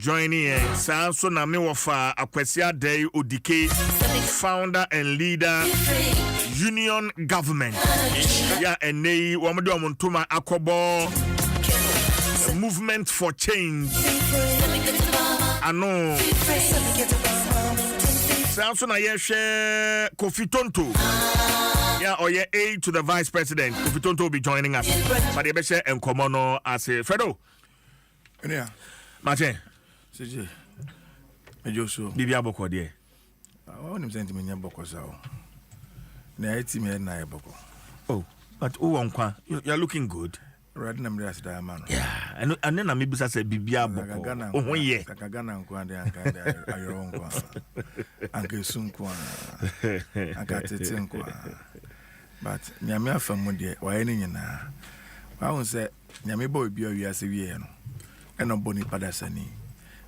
joining so na me wofa Akwasia Day Odike, founder and leader Union Government. Yeah, and they wamdo amontuma akobo movement for change. Ano so na yeshe Kofi Tonto. Yeah, or yeah, aide to the vice president. Kofi Tonto will be joining us. But the best and Komono as a Fredo. Yeah. Martin. CJ. Joshua. Bibia Boko dear. I want him sent me near Boko Sao. Na team here na Boko. Oh, but you're looking good. Right now, that's the man. Yeah, and then I maybe say Bibia Boko. Oh, yeah. Kakagana Kwande and Ayaronqua. Uncle Sunkwa. I got it in Kwa. But Nyamia Famudi, or any na. I won't say Nyamibo be a year severe. And no boni padasani.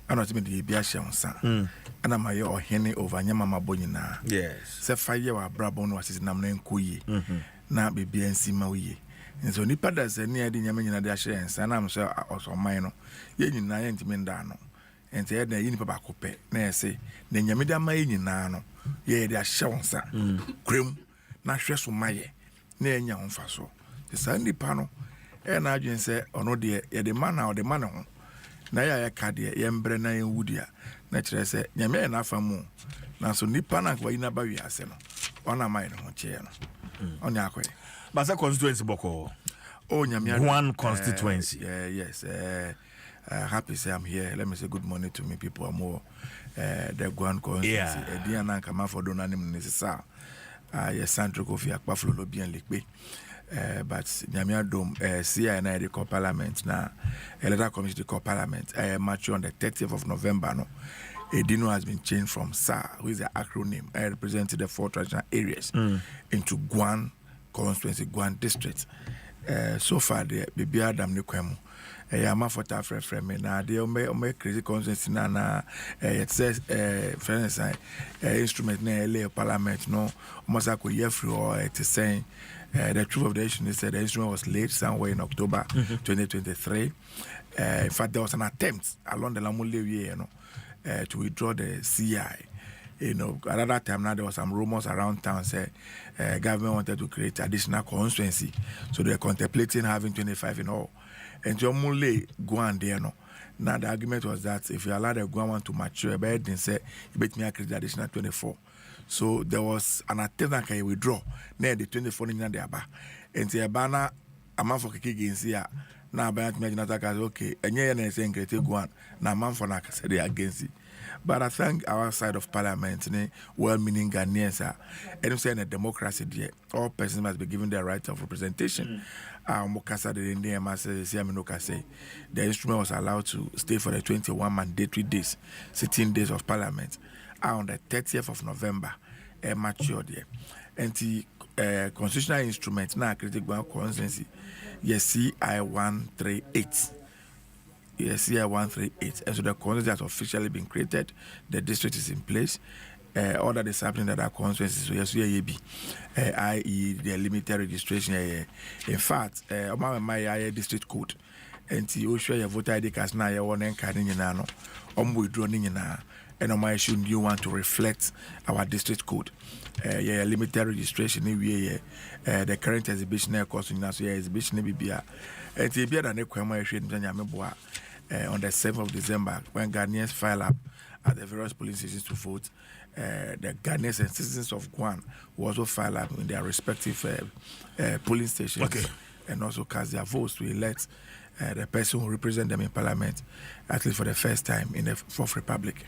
And not me the Biashan son. And I'm a henny over Yamama Bonina. Yes. Say 5 years Brabon was his name Kuyi. Now be BNC Maui. And so Nipa does a near the Yamina Dashes, and I'm sure also mine. Yen na Mendano. And say the Yinipa Cope. Nay say, then Yamida Mayinano. Ye, they are shawns. Grim. Na hweso maye na enya ho faso the sandy pano e na adwen se ono de ye de mana o de mana ho na ya ka de ye mbre na ye wudia na kire se nyame na afamu na so nipa na kwa ina ba wi ase no ona mai no che no onya akoy but say constituency boko oh nyame one constituency yes happy say I'm here. Let me say good morning to me people are more the Guan constituency e dia na kama for do na nim necessary. Yes, Sandro Kofi Akpaflo bien likbe. But Adom CI na the parliament na electoral commission the parliament match on the 30th of November no. Edino has been changed from SAR, who is the acronym representing the 4 traditional areas into Guan constituency, Guan district. So far the baby Adam Nikwemu. I'm for frame na de o me crazy constituency na it says friends instrument na LA parliament no almost like we free or it is saying the truth of the issue is that the instrument was late somewhere in October 2023. In fact there was an attempt along the Lamule year to withdraw the CI. You know, at that time now there was some rumors around town say government wanted to create additional constituency, so they're contemplating having 25 in all. And Jomule Guan there no. Now the argument was that if you allow the Guan one to mature, but then say you bet me create additional 24. So there was an attempt that can withdraw. Now the 24 in the aba. And the abana a man for kiki against here. Now by imagine that okay. And yeah, saying create Guan. Now man for nak say they against it. But I think our side of parliament, well-meaning Ghanaians, and saying a democracy, all persons must be given their right of representation. The instrument was allowed to stay for the 21 mandatory days, 16 days of parliament. On the 30th of November, matured there. And the constitutional instrument now critical constituency, yes, CI 138. Yes, CI 138. And so the constituency has officially been created. The district is in place. All that is happening that are constituencies, so yes, i.e. the limited registration. In fact, my district code, and you show your voter ID cards now. You want to encourage withdrawing and my issue new one to reflect our district code. Limited registration. The current exhibition course in exhibition BBA. And the beer than on the 7th of December when Ghanaians file up at the various polling stations to vote. The Ghanaians and citizens of Guan will also file up in their respective polling stations and also cast their votes to elect the person who represents them in parliament, at least for the first time in the Fourth Republic.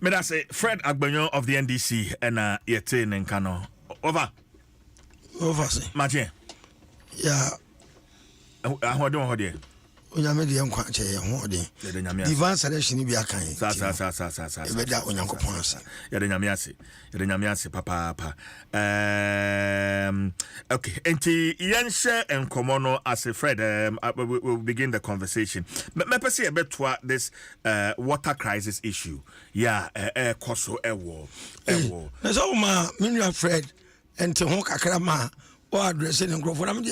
May I say, Fred Agbenyo of the NDC and Yete Nenkano. Over, sir. Martin. Yeah. How do you do? Onyame de nkwanche ye ho de divine selection bi akan sa be da onyankopon asa ya de nyame ase papa okay enti yenhye enkomo no as Fred we'll begin the conversation me pese e betwa this water crisis issue koso ewo na so ma minua Fred enti ho kakra ma or addressing and grow for them.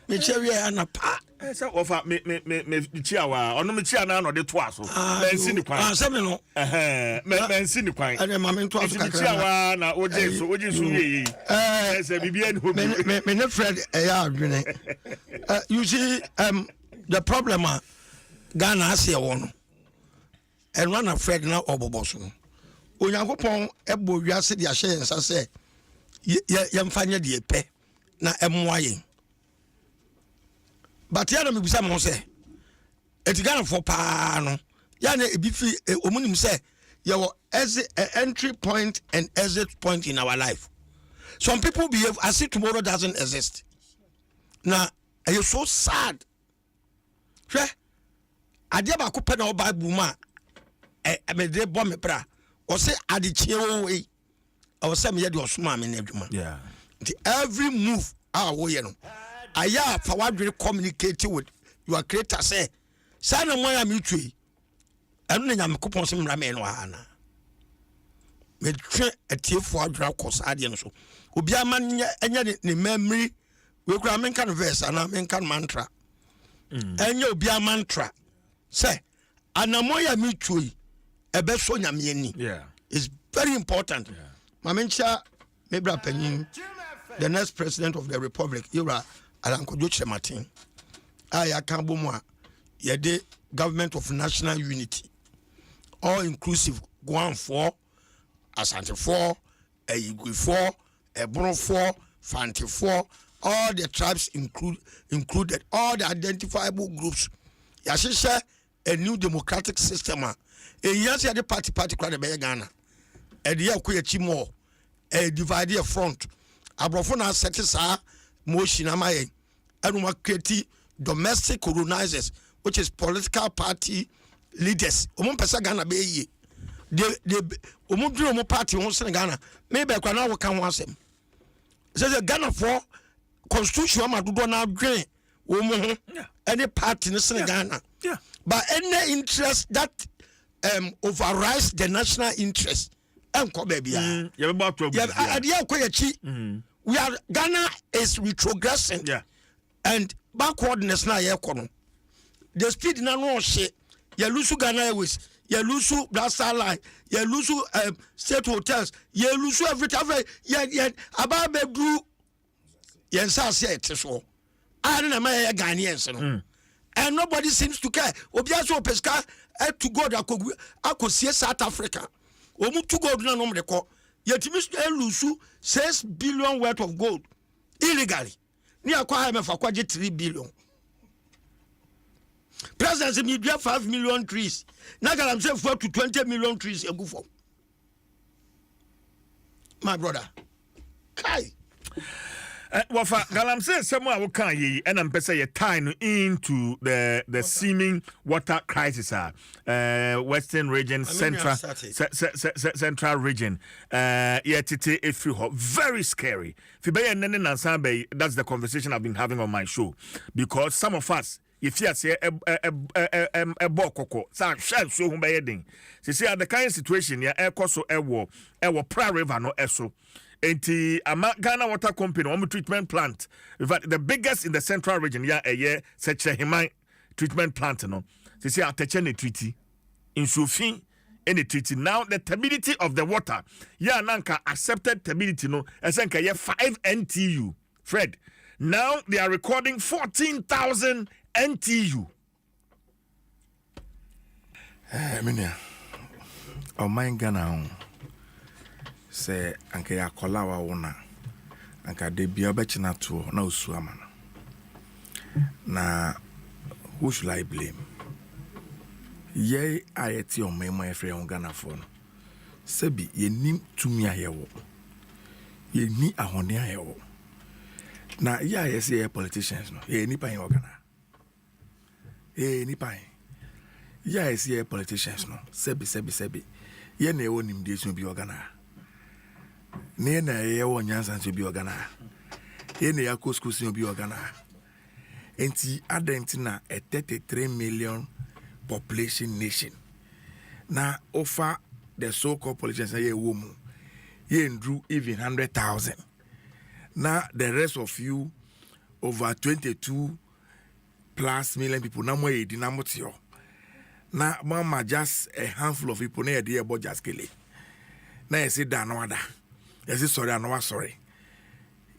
Me cherry and a pa. So offer me chiawa or no me chia na no de toaso. Men sin the kwan. Semino. Men sin the kwan. And my mentor chiawa na oje so ye. Say bibia no me Fred you see the problem Ghana has here one. And one Fred na oboboso. Onyankopon ebo wiase de ahye nsa se yemfanya de epe na emwaye. But ya me bisa mo se etigana for pa no ya na ebifi omunim se ye wo entry point and exit point in our life. Some people behave as if tomorrow doesn't exist. Now are you so sad? Hwe ade ba ko pe na Bible ma me de bo me bra o se ade chie we o se me ye de osuma me na adwuma. Yeah. Every move wo ye no aya fa wadwere communicate with your creator say na mo ya mitwe enu na nyame kopon se mra me no ana me twe atiefo adwere kosa ade no so obi ama enya ne memory we kura men kan verse ana men kan mantra enya obi ama mantra say anamo ya mitwe ebe so nyame ani. Yeah, it's very important. Mamencha mebra panyin the next president of the republic Yura Alankojo Martin aya kan bomu a yede government of national unity all inclusive Guam for Asante for Igwe for Ebro for Fanti for all the tribes included all the identifiable groups yashisha a new democratic system a yasi the party kwa de Ghana e de yakoya chimo e divide a front abrofo na set sa motion amaye anuma create domestic colonizers which is political party leaders omo pesa Ghana be ye de omo duro omo party won sen Ghana maybe kwa na wo kan ho asem say Ghana for constitution ma dodo na adwen omo ho any party in sen Ghana but any interest that overrides the national interest enko baby we are Ghana is retrogressing and backwardness na ye kono the speed na no shit you lose Ghana Airways you lose Blaster Line you lose state hotels you lose everything yeah about bedru yen sa say it so and na my Ghanaians no and nobody seems to care obiaso pesca to God akosie South Africa omu to God na no mdeko yetimi lose 6 billion worth of gold illegally ni akwa me fa kwaje 3 billion president me do 5 million trees na galam say 4 to 20 million trees egu for my brother kai Wafa galamse semu a wokan yi ena mpese ye tie into the seeming water crisis western region central region tete efi ho very scary fi be nene nansan be that's the conversation I've been having on my show because some of us if you say a bokoko sa share so hu be den see the kind situation ya ekoso ewo pra river no eso. Enti Ghana Water Company, one treatment plant. In fact, the biggest in the central region, such a Himai treatment plant. No, they say attention treaty in Sufin any treaty. Now the turbidity of the water, nanka accepted turbidity. No, esenka 5 NTU. Fred, now they are recording 14,000 NTU. Minia, oh my Ghana. Say anka ya kola wa wona anka de bia obechina to na osu amana na who should I blame ye ayeti on memo efre on Ghana for no sebi ye nim tumi ayewo ye ni ahone ayewo na ya yesi politicians no ye ni pan Ghana ni pan ya yesi politicians no sebi ye na ewo nim de so bi Ghana ne na ye wo nyansa nso bi Ghana ye na yakɔ school sin bi Ghana enti adentina a 33 million population nation na offer the so-called politicians ye wo mu ye ndru even 100,000 Now the rest of you, over 22 plus million people, now more dinamotio. Now mama just a handful of people near the about just kill it. Now you say that no other. You say sorry, no sorry.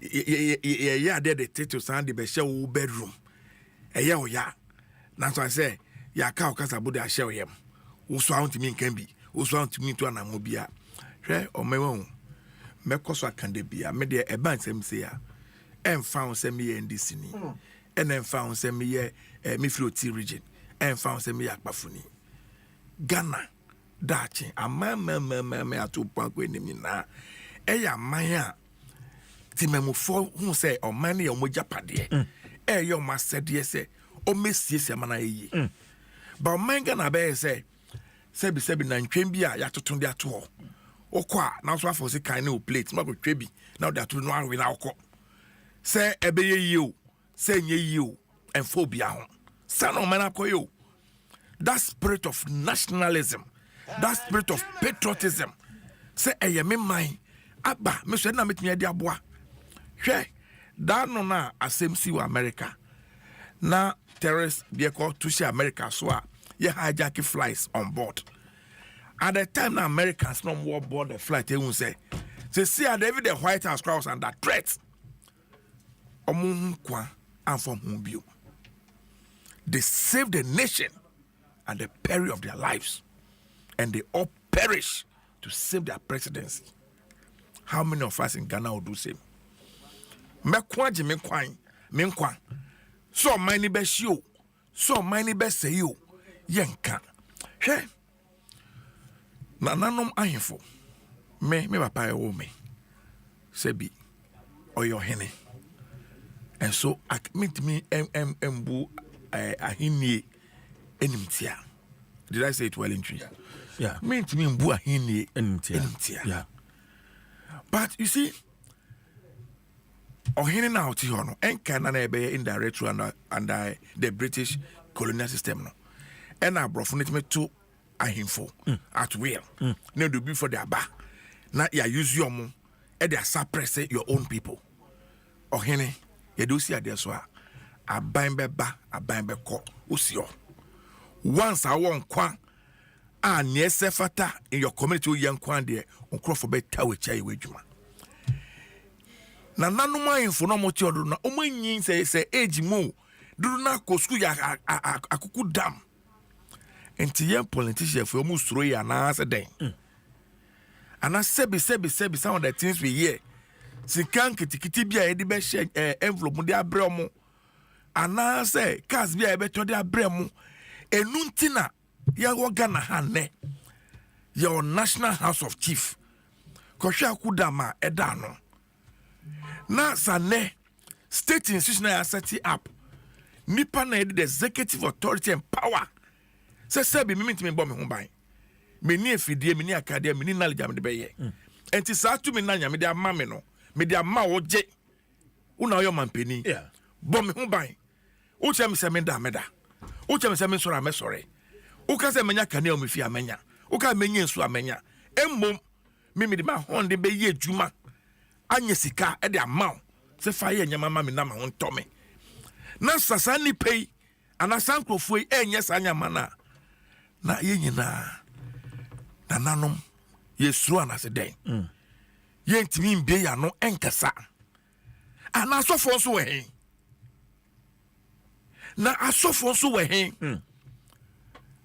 Yeah, there the take to stand the best bedroom. Yeah. That's why I say, ya cow cast about the shell him. Who swam to me can be, who swam to me to an amobia. Share or my own. Mekoso can de be a media a band sem say, and found some year in this city, and then found some year me fruity region, and found some year bafuni. Ghana, Dachi, a man, to punk with me now. Eya maya. Timemu for who say or money or moja padie. Your master dear say, o miss yes, mana ye. But manga na be say, sebi na nkwembia ya totonde ato. Okwa na so afo se kan na plate ma go twebi na o da to no awe na okọ. Say ebeye you, say nye you and phobia ho. Say no man akoyo. That spirit of nationalism, that spirit of patriotism. Say eye me man aba me so na metumi ade aboa. Hwe da no na asem si wa America. Na terrorists they call to see America so ye hijack flights on board. At the time the Americans no more board the flight they won't say see at every the White House crowds under threat. Omunkwa and from whom they saved the nation at the peril of their lives, and they all perish to save their presidency. How many of us in Ghana will do same? Menkwa. So many best you, so many best say you, yanka. Hey, nanom ahifo. Me papa e wo me. Sebi or your henny. And so I meet me embu ahinie enimtia. Did I say it well in tree? Yeah. Meet me embu ahinie enimtia. Yeah. But you see, Ohini na oti hono enka na ebe indirect under the British colonial system no. And abrofo netime to ahimfo at will. No do be for their ba. Na ya use your mo e dey suppress your own people. Ohini ye do see ade so aban beba aban beko osio. Once I won kwa a niese fata in your community yen kwan de onkrofo beta we chai we dwuma. Na nanuma info no moti odo na omanyin say age mo duru na ko school ya akuku dam. Enti yen politician for mu suro ya na se den. Ana sebi some of the things we hear. Sikan kitikiti bia e de be share envelope mu de abre omo. Ana say cars bia e be to de abre mu. Enu ntina ya wo Ghana hanne. Your National House of Chief. Kosha akudama eda no. Na sane state institution are set up. Nipa na the executive authority and power. Se be me bomb me ho ban. Me ni afidie me ni akade me ni knowledge am de be ye. Enti sa tu me na nya me de ama me no. Me de ama wo je. Una yo mampeni. Yeah. Bomb me ho ban. O che me se me da me da. O che me se me soro am sore. O ka se menya kane o me fi amenya. O ka menya nsu amenya. Emmom me de ma honde be ye adwuma. Anye sika e de amount se fa ye nyama ma me na ma ho ntome na sasa ni pei ana sankrofo e enye sa nyama na ye nyina na nanom ye suru ana se den ye ntimi mbe ya no enkasa ana asofo nso we hen na asofo nso we hen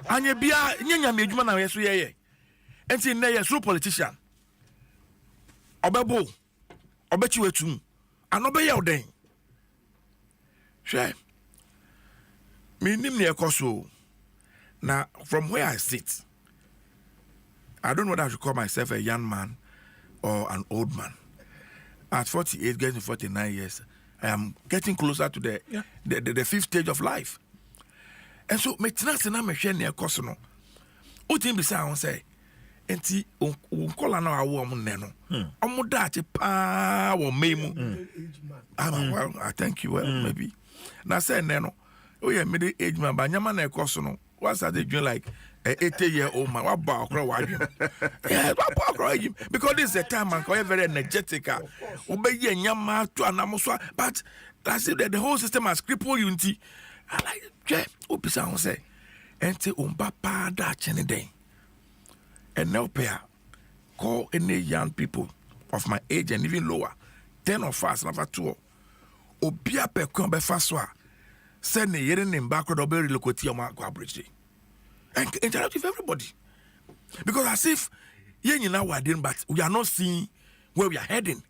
anye bia nyanya me adwuma na ye so ye enti na ye suru politician obebo obechi wetum anobe ye oden hwe me nim ne ekoso na from where I sit I don't know whether I should call myself a young man or an old man. At 48 getting 49 years I am getting closer to the fifth stage of life. And so me tina se na me hwe ne ekoso no utim bi say say enti unkola na awo om ne no omuda che pa wo memu well I thank you maybe na say ne no oh yeah me the age man ba nyama na ekoso no what's that they doing like 80-year-old man, what about yeah, because this is a time man, very energetic. Obey Yama to an but that's it, the whole system has crippled unity. I like Opisa say, Ente Umbapa Dutch any day. And now, pair, call any young people of my age and even lower, 10 or fast, never 2. Obia pe kombe faswa, send a year in backward or very locati on my bridge. And interact with everybody. Because as if you know what I didn't, but we are not seeing where we are heading.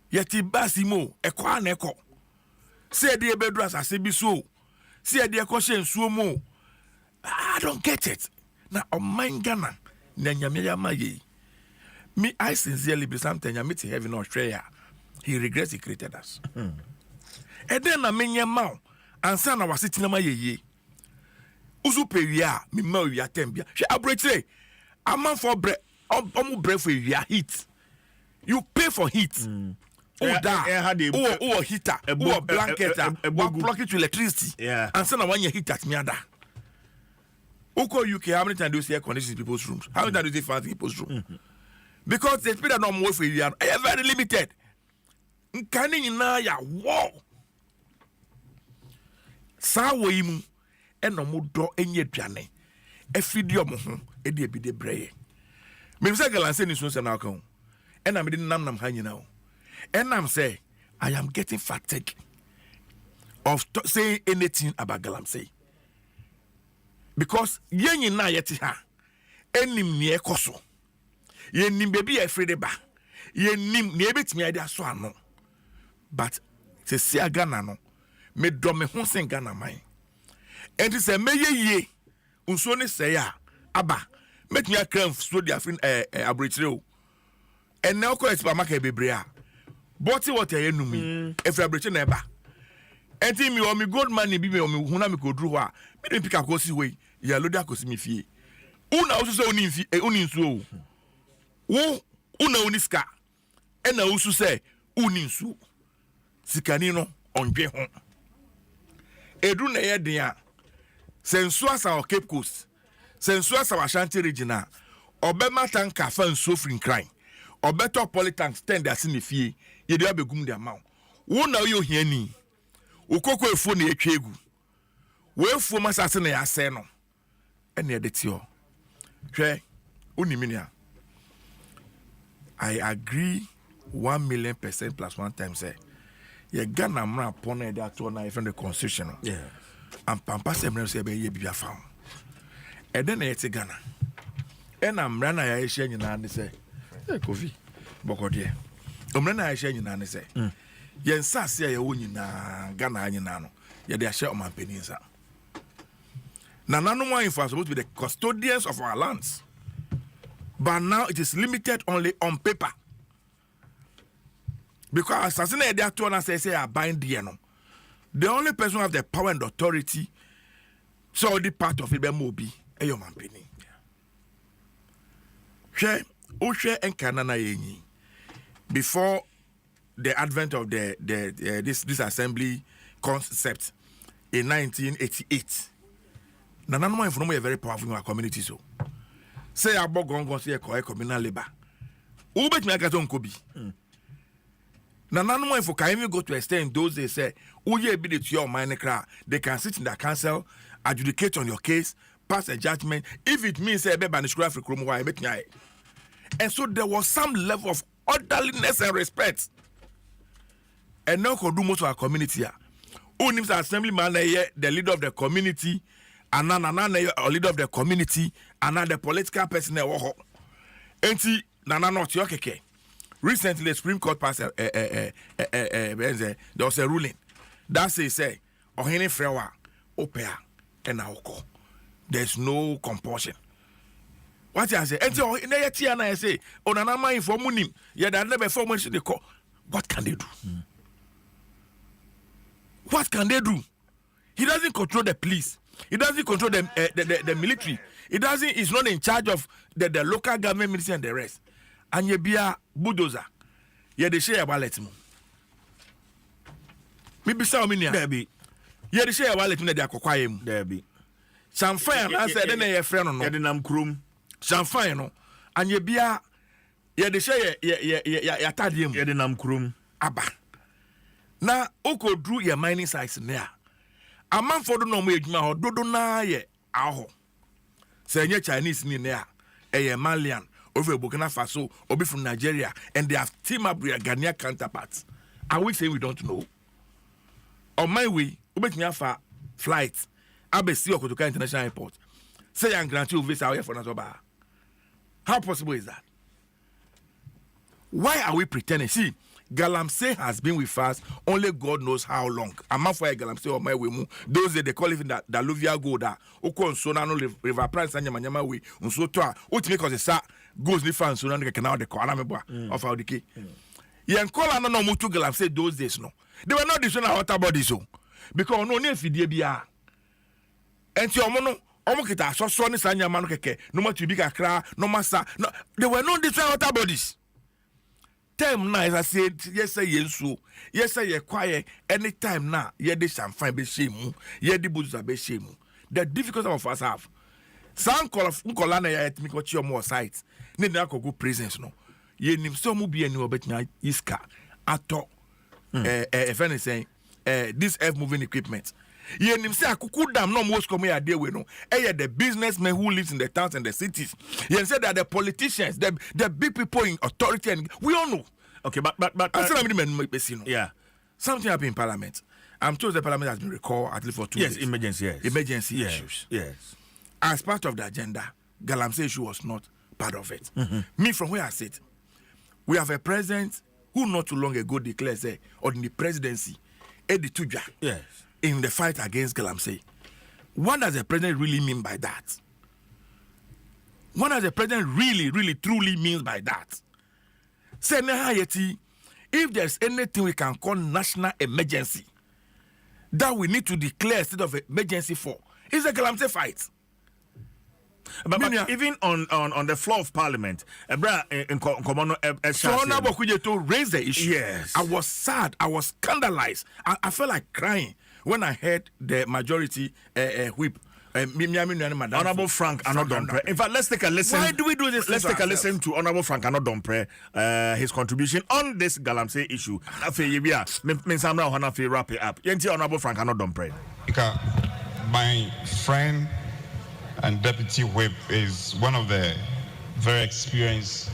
Yet basimo, a quan echo. Say dear bedras, I say be so. Say dear question, so more. I don't get it. Now, on mine Ghana, Nanyamia Maye. Me, I sincerely be something I meet heaven in Australia. He regrets he created us. And then I mean your mouth, and son, I was sitting on my ye. Usuperia, me mo ya tembia. She abrete. A man for bread, bread for your heat. You pay for heat. Oh, heater, oh, blanket, plug it to electricity. Yeah. And son, I want your heat at me. Oko UK, how many times do you see air conditioning in people's rooms? How many times do you see fans in people's rooms? Because the speed are not more for you, are very limited. Can you know ya wow? Sawayimu. Eno mo do enye aduane afidi omo ho e de bi de breye me say galanse ni so se na kan ena me de nam ha nyina o enam say I am getting fatigued of saying anything about galamsey because yen na yeti ha enim ne ekoso yenim bebi afrede ba yenim ne ebetimi ade aso ano but se sia Ghana no me do me ho sen Ghana man. And it's a meye unso ne say aba make me a cram so dia fin abrichire and now call supermarket bebre a bottle water enumi if abrichire na eba enti mi o mi gold money bi me o mi huna mi ko duru ho a me dem pick akosi we ya load akosi mi fie una usu se oni fi oni nsu wo una oni ska e na usu se oni nsu sikani no ondwe ho edu na ye den a sensuas our Cape Coast, sensuas our Ashanti region, Obema tanka fan suffering crime, or better politics stand as in the fee, ye do be gum the amount. Won now you hear ni, Ukoko phone ye chegu. Well, for my assassin, I say no. And near the tio. Tre, uniminia. I agree 1,000,000% plus 1 time say, ye Ghana mra upon that one from the constitution. Yeah. And pampa semre se be ye bia fam e de na yete Ghana e na mra na ya ehia nyina ne se e kofi bokode omre na ya ehia nyina ne se ye nsase ya wo nyina Ghana nyina no ye de ahia omanpeninsa na nanom are supposed to be the custodians of our lands, but now it is limited only on paper because assassinate that one say I bind the no. The only person who have the power and authority, so the part of it, be a young man. Share, Oshe and Kanana Yeni. Before the advent of this assembly concept in 1988, Nanano from a very powerful in our community. So, say about Gongo say a communal labor. Who bet me I got on Kobe? Now, none more if you can even go to extend those they say, oh, yeah, be it your minor cry. They can sit in the council, adjudicate on your case, pass a judgment. If it means a baby and a and so there was some level of orderliness and respect. And now could do most of our community here. Who names assemblyman the leader of the community, and another leader of the community, and another political person. And see, Nana not your keke. Recently, the Supreme Court passed there was a ruling that say, "Oh, any frewa, opea, and alcohol. There's no compulsion." What I say? And so, in the year, I say, "On an amount for money, yeah, that never for much they call. What can they do? What can they do? He doesn't control the police. He doesn't control the military. He doesn't. He's not in charge of the local government ministry and the rest." And ye be a bulldozer. Ye de share wallet mu. Me be sa ominia. There be. Ye de share wallet mu na de akokwaye mu. There be. champagne I said then your friend no nam krum champagne no anye bia ye de share ya tadiem ye de nam krum aba na okodru your mining sites there amanfo do no mo edwuma ho dodo na ye aho say nye Chinese ni ne a Malian over Burkina Faso obi from Nigeria and they have team up with their Ghanaian counterparts. Are we saying we don't know? On my way, ubetumi afa flight abesi Okotoka International Airport. Say and grant you visa here for Nazoba. How possible is that? Why are we pretending? See, Galamsey has been with us only God knows how long. I'm not for Galamsey on my way. Those they call it that Luvia Goda. Oko Sona no River Prince and Yamanyama way. Unso toa. What make us sa goes ni fan Sona the canal the corner of our decay. Yan call no mutu Galamsey those days no. They were not destroying water bodies so because no near fidie bia. And your mono. Omokita so ni sanya manu keke. No more to be kakra. No massa. No, they were not destroying water bodies. Time now, as I said, yes, I yensu, yes, I quiet anytime now, ye de champagne be shame, ye de buza be shame. The difficulty of us have. Some call of Uncolana at me got your more sites. Need not go presence no. Ye nim so mu be any obet na iska ato if anything this F moving equipment. Ye nim say akuku dam no most come here dey we no. The businessmen who lives in the towns and the cities. Ye say that the politicians, the big people in authority and we all know. Okay, but yeah. Something happened in Parliament. I'm told the Parliament has been recalled at least for 2 days. Emergency issues. Yes. As part of the agenda, Galamsey issue was not part of it. Me, from where I sit, we have a president who not too long ago declared on the presidency, Eddie Tuja. Yes. In the fight against Galamsey. What does the president really mean by that? What does the president really, truly mean by that? Say, if there's anything we can call national emergency that we need to declare a state of emergency for, it's a Galamsey fight. But even on the floor of Parliament, so to raise the issue. Yes. I was sad. I was scandalized. I felt like crying when I heard the majority whip. Honorable Frank Adom. In fact, let's take a listen. Why do we do this? Let's take a listen to Honorable Frank Adom, his contribution on this Galamsey issue. Wrap it up. Honorable Frank Adom. My friend and Deputy Whip is one of the very experienced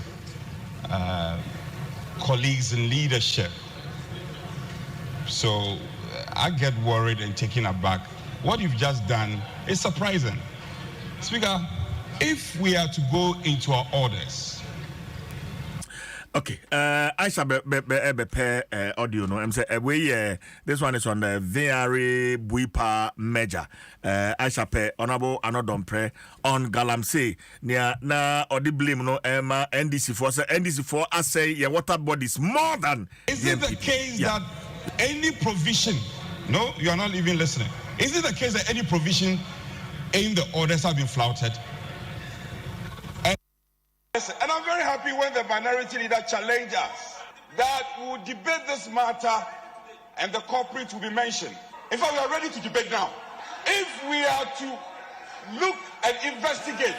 colleagues in leadership. So I get worried and taken aback. What you've just done is surprising. Speaker, if we are to go into our orders. Okay, I shall be audio. No, I'm saying this one is on the very Buipa Major. I shall pay Honorable Anodom on Galamsey near na or the blame no Emma NDC4 I say your water bodies more than. Is it the case that any provision? No, you are not even listening. Is it the case that any provision in the orders have been flouted? And I'm very happy when the minority leader challenged us that we will debate this matter and the culprit will be mentioned. In fact, we are ready to debate now. If we are to look and investigate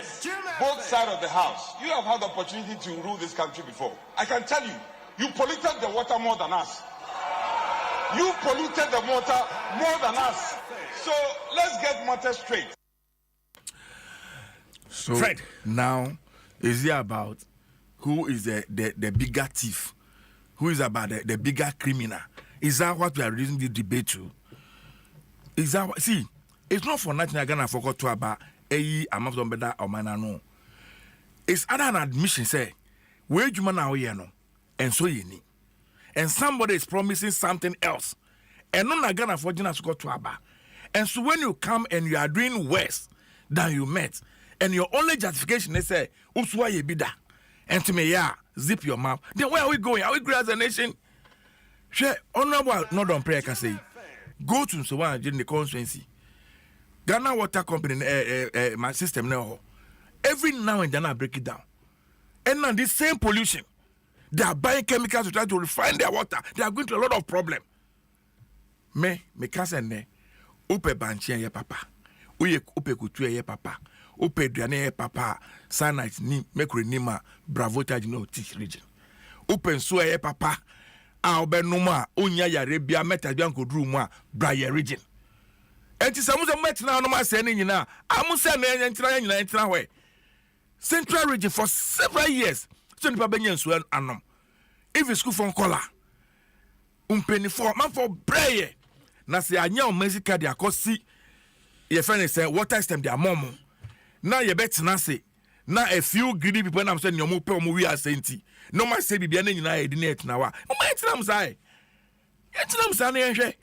both sides of the house, you have had the opportunity to rule this country before. I can tell you, you polluted the water more than us. You polluted the water more than us. So let's get matters straight. So Fred. Now, is it about who is the bigger thief? Who is about the bigger criminal? Is that what we are using the debate to? Is that see? It's not for nothing. Again, I forgot to about amount of better or man. No, it's other an admission. Say, where you man now here no, and so you need, and somebody is promising something else, and no again I forget to go to about. And so when you come and you are doing worse than you met, and your only justification is say, "Uswa ye bida," and to me, zip your mouth. Then where are we going? Are we growing as a nation? Share Honorable not on prayer can say, go to someone in the constituency. Ghana Water Company, my system now. Every now and then I break it down, and now this same pollution, they are buying chemicals to try to refine their water. They are going to a lot of problem. Me can't say ne. Upe banchi ye papa. Uye upe kutu ye papa. Upe duane ye papa. Sanite ni mekure nima bravo charge no teach region. Upe nso ye papa. A obe numa unya ya rebia meta bian kodru mu a bra ye region. Enti samuze metina no ma se ni nyina. Amuse na entra nyina entra hwe. Central region for several years. So nipa benye nso anom. If school from color. Umpeni for man for braye. Na se anya o Mexico dia kosi. Ye friend say water system dia momo. Na ye betena se. Na a few greedy people na say nyomo pe omo wi asenti. No ma say bibia na nyina edi na etena wa. No ma etina msai. Etina msai na yenhwe.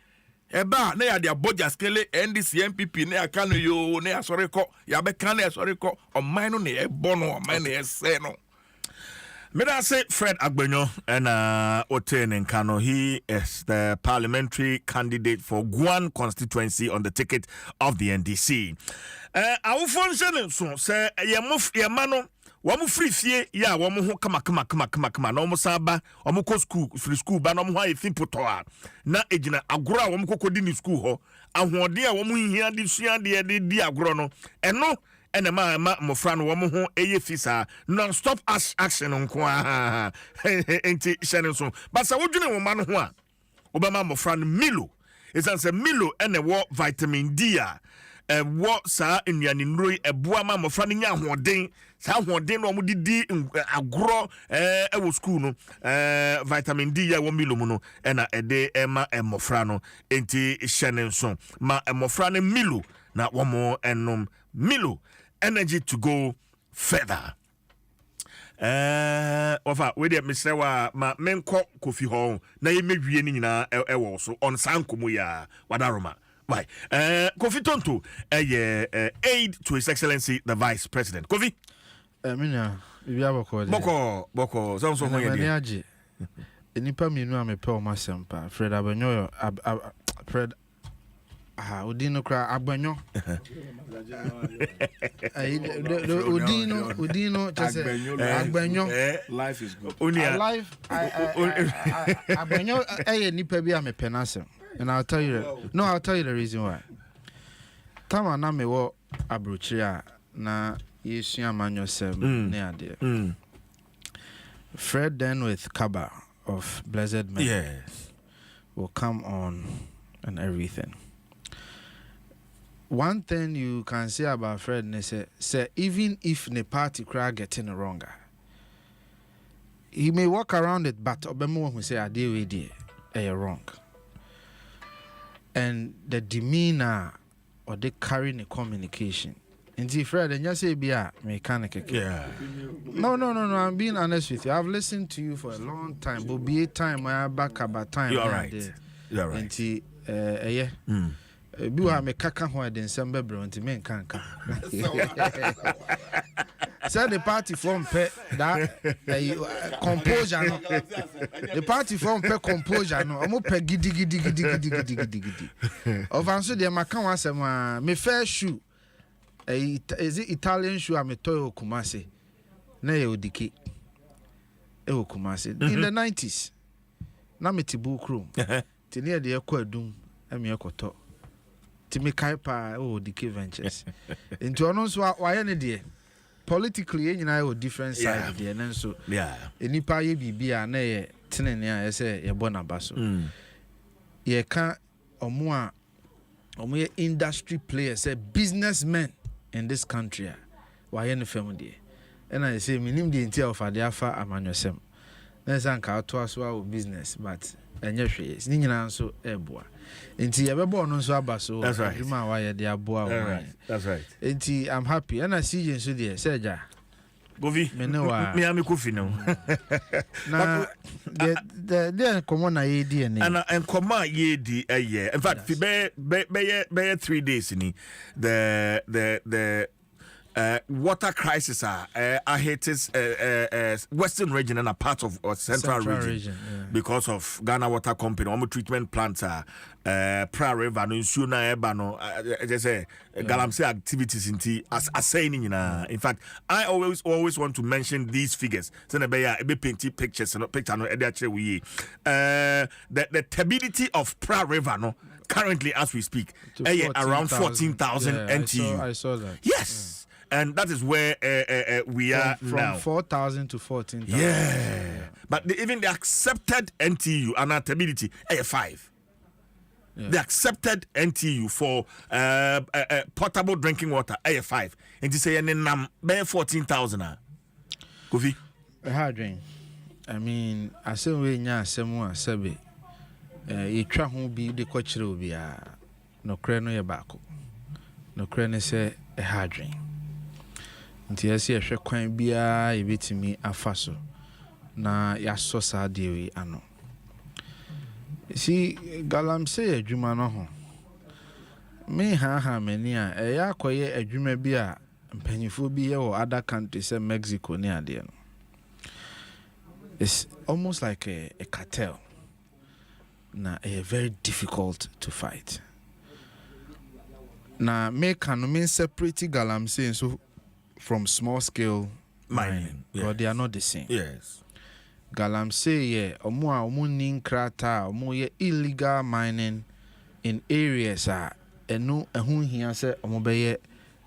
Eba na ya dia boja skele NDC MPP na ya kanu yo na ya soreko. Ya be kan na ya soreko. O man no na e bono o man na e se no. May say Fred Agbenyo and Oten Nkano. He is the parliamentary candidate for Guan constituency on the ticket of the NDC. Our function so say Yamano. Wamu free fie ya wamu ho kama na omo saba omo ko school free school ba na omo ha efin potoa na ejina agoro a wamu kokodi ni school ho ahoɔden a wamu hia de sua de di agoro no eno ene ma mofra no wamu ho eye fisa non stop action nko a enti hyene so basa wodwene wo ma no ho a obama mofra no Milo esanse Milo ene wo vitamin D a wo sa nnuane nroi eboa ma mofra no nya ahoɔden sa ahoɔden no omudidi agoro wo school no vitamin D ya wo Milo mu no na ede ema mofra no enti hyene so ma mofra no Milo na wo mo enom Milo energy to go further. Ofa we dey Mr. wa ma menko kofi ho na ye mewie ni nyina wo so on sankomo ya wadaroma. Why? Kofi Tonto, aid to His Excellency the Vice President. Kofi? Mina, we have a call. Boko, sounds so funny. Nipa minu ame pe o masempa. Fred Agbenyo, Fred. Udino kra Agbenyo. Udino, just Agbenyo. Life is good. Life, Agbenyo, nipa bi ame penasem. And I'll tell you the reason why. Tama na me wo abrochia na yesu amanyo sem ne ade. Fred then with Kaba of Blessed Men. Yes. Will come on and everything. One thing you can say about Fred say even if the party crowd getting wrong, he may walk around it, but obemo who say ade we dey wrong. And the demeanor or they carrying the communication. And see, Fred, and you say, be a mechanic. Yeah. No. I'm being honest with you. I've listened to you for a long time, but be a time where I back about time. You're right. You're right. And see, yeah. Be a me kaka who I didn't send baby until men can't come. Say the party from that composure. No. The party from composure. No, I'm up giddy. Of answer the Macan was me fair shoe. Is it Italian shoe? I'm a toy Kumasi. Nay, decay. Kumasi in the 90s. Namity book room. Tinia the Aquadum, and me Akoto. Timmy Kaipa, decay ventures. Into announced why any dear. Politically, you know, different side there, and so any pie be a nay, tenenia, I say, a bonabasso. Ye can't or more industry players, a businessmen in this country. Why any family? And I say, minim the intel of Adiafa Amanyosem. There's an car to us our business, but and yes, it's Nina so eboa. Inti ever born on Swabaso. That's right. Why they are boa. That's right. Inti I'm happy, and I see you so dear, Serja. Govi, me am Kofi now. Now, the common ID and command ye di a year. In fact, be 3 days in the water crisis I hate this western region and a part of central region because of Ghana Water Company. Treatment plants are Pra River no Suna Ebano just say Galamsey activities as saying in fact I always want to mention these figures. So be painting pictures and picture no the stability of Pra River no currently as we speak, To around 14,000 NTU. I saw that. Yes. And that is where we are From now. 4,000 to 14,000. Yeah. But even the accepted NTU anatability, 5. Yeah. The accepted NTU for potable drinking water, 5. And to say, and 14,000. Kofi. A hard drink. I mean, I say we nya asemu asabe. Yetwa ho bi de kwachire obi a. No kre no ye baako. No kre ne say a hard drink. Nti yesi ehwe kwan bia yebetimi afa so na yaso saa de we ano. Si galamsey adwuma no ho. Me ha mani a eya akoye adwuma bi a mpanyifo bi ye wo other countries say Mexico ni ade no. It's almost like a cartel. Now, very difficult to fight. Now, me can separate galamsey so from small scale mining, Yes. but they are not the same. Yes. Galamsey, omo nin krata, omo ye illegal mining in areas enu ehun hia se omo beye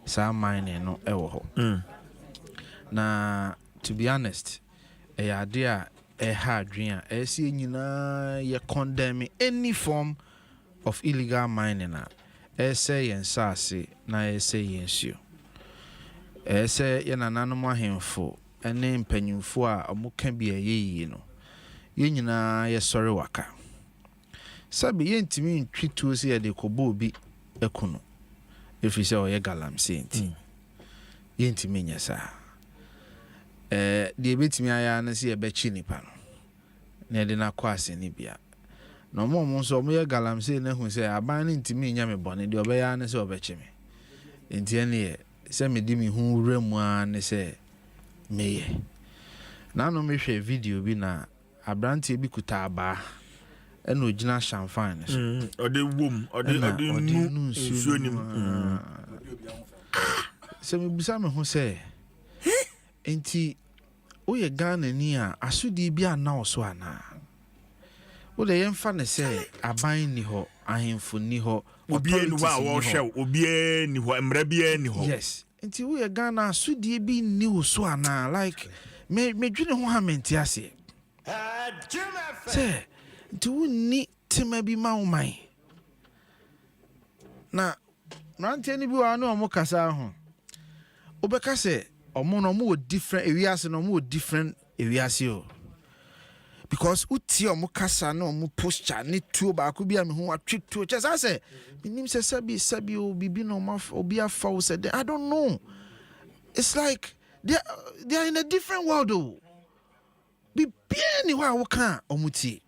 sa mining no ewo ho. Na to be honest, idea hard dream. See you condemn any form of illegal mining. Say yen sasi na say yensu. Say yen ananoma hemfo ene mpanyimfo a omo kan bi ayeyi no. Yenyina ye sorry waka. Sabi yentimi ntwitu se ye de kobo bi ekuno. If you say oye galamsey nti. Yentimi nyesa. The betimi aya na se ebechi nipa no na de na kwa ase ni bia no mo so mo ye galamsey na hu se aban ni ntimi nya me bone de obeya na se obechi me enti ene ye se me di mi hu remu a ne se meye na no me hwe video bi na abrante bi kuta aba ena ogina champagne so Ode wom ode nu nsuo nim se me bisa me hu se enti oye Ghana ni a asudi bi ana oso ana wo de yemfa ne se aban ni ho ahemfo ni ho obi enu wa wo hwe obi eni ho emra bi eni ho. Yes enti oye Ghana asudi bi ni oso ana like me dwene ho ha menti ase se enti wo ni tema bi ma wo man na mrante ni bi wa na omo kasa ho obeka se omo no mo different areas no mo different areas yo because uti omo kasa no omo posture ni tuo ba ko bia me ho atwetuo che sa se minim se sabi o bibi no ma obi afa wo se I don't know. It's like they are in a different world oh bibi ni wa wo kan omo tie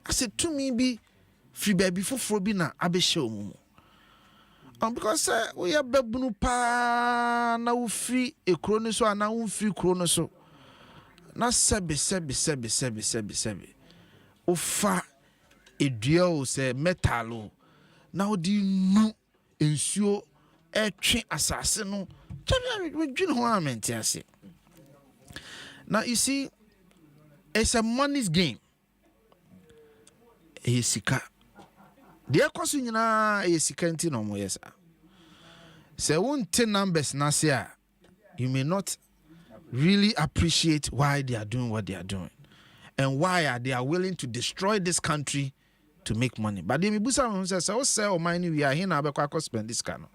I said to me be free baby foforo bi na abehye omo because we are babunu pa na wo free ekro ni so ana wo free kro no so na sebe ofa edua o se metal na odi nu ensuo etwe asase no we dwene ho amenti ase now you see it's a money's game esika de ekoso nyina esika nti no mo yesa say won't numbers na say you may not really appreciate why they are doing what they are doing and why they are willing to destroy this country to make money. But they busa who says so sell money we are here na abekwa spend this kind.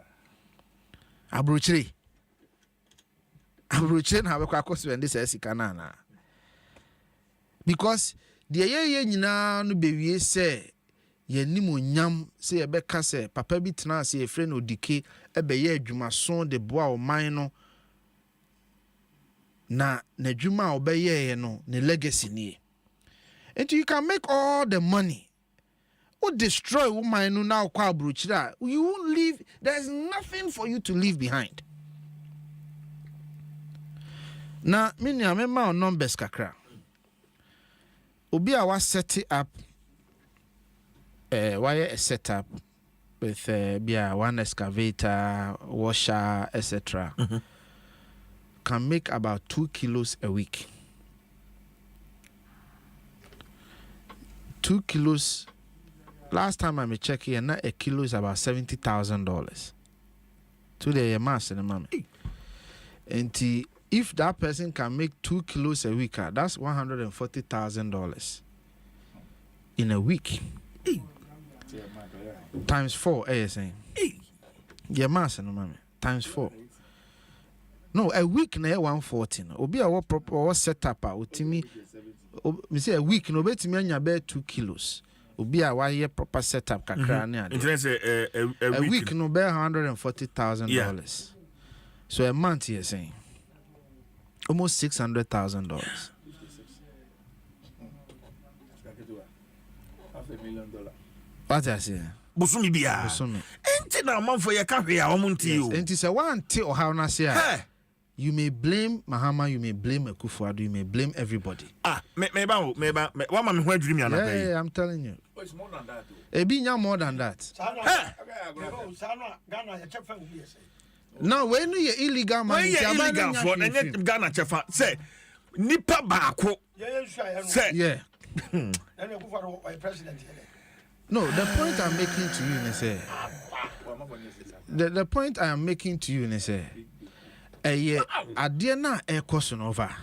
Abrochire na abekwa spend this esika na because the ye nyina no bewie say ye nimu nyam say ye beka say papa bi tena say efre no dike ebe ye adwumaso de boa o man no na adwuma obeye no ne legacy ni. And you can make all the money or destroy woman no now kwa abrochira you won't leave. There's nothing for you to leave behind. Na mini amema on numbers kakra obi a was set it up wire a setup with one excavator, washer, etc. Can make about 2 kilos a week. 2 kilos last time I check here, now a kilo is about $70,000. Today, a mass in the money. And if that person can make 2 kilos a week, that's $140,000 in a week. Times 4, saying. Yeah, mass in the money. Times 4. No, a week na 140. Obi a what proper what set up me say a week no bet me anya be 2 kilos. Obi a why proper setup kakra ne ade. A week no be $140,000. So a month you're saying almost $600,000. $500,000. What I say? Busumi bia. Busumi. Enti na manfo ye ka hwe a omunti o. Enti se one ti o how na say. You may blame Mahama, you may blame Akufo-Addo, you may blame everybody. Me ba wa ma me ho adwiri mi anapa. Yeah, I'm telling you. It's more than that. Ebi more than that. Now when you illegal money, illegal for Ghana chefa say nipa baako. Say yeah. No, the point I'm making to you is the point I am making to you is adie na ekoso over.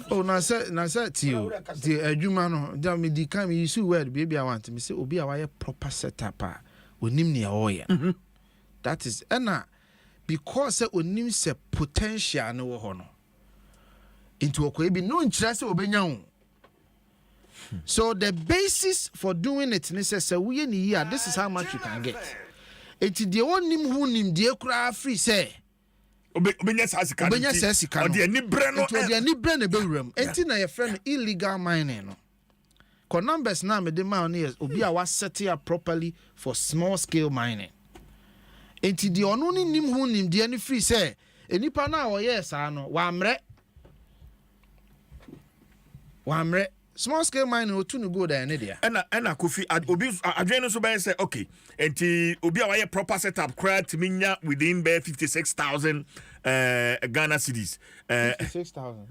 Oh, na say tio the adwuma no da me di kan me use word baby I want me say obi a why proper setup a onim ne oye. That is because say onim se potential no wo ho no into okoye bi no nkyira se obenya ho. So the basis for doing it is we in here. This is how much you can get. It's the only who nim the kura free say. Obenya sasika. Or the ni breno. It was the ni breno be room. Enti na your friend illegal mining no. Ko numbers na me de ma on here. Obi a was set up properly for small scale mining. Enti the only nim who nim the any free say. Enipa na wo yes ano wa mre. Small scale mining o tunu go there there. Ena Kofi obi adwen so be say okay. Enti obi a why proper setup crowd to minya within be 56,000 Ghana cedis. 56,000.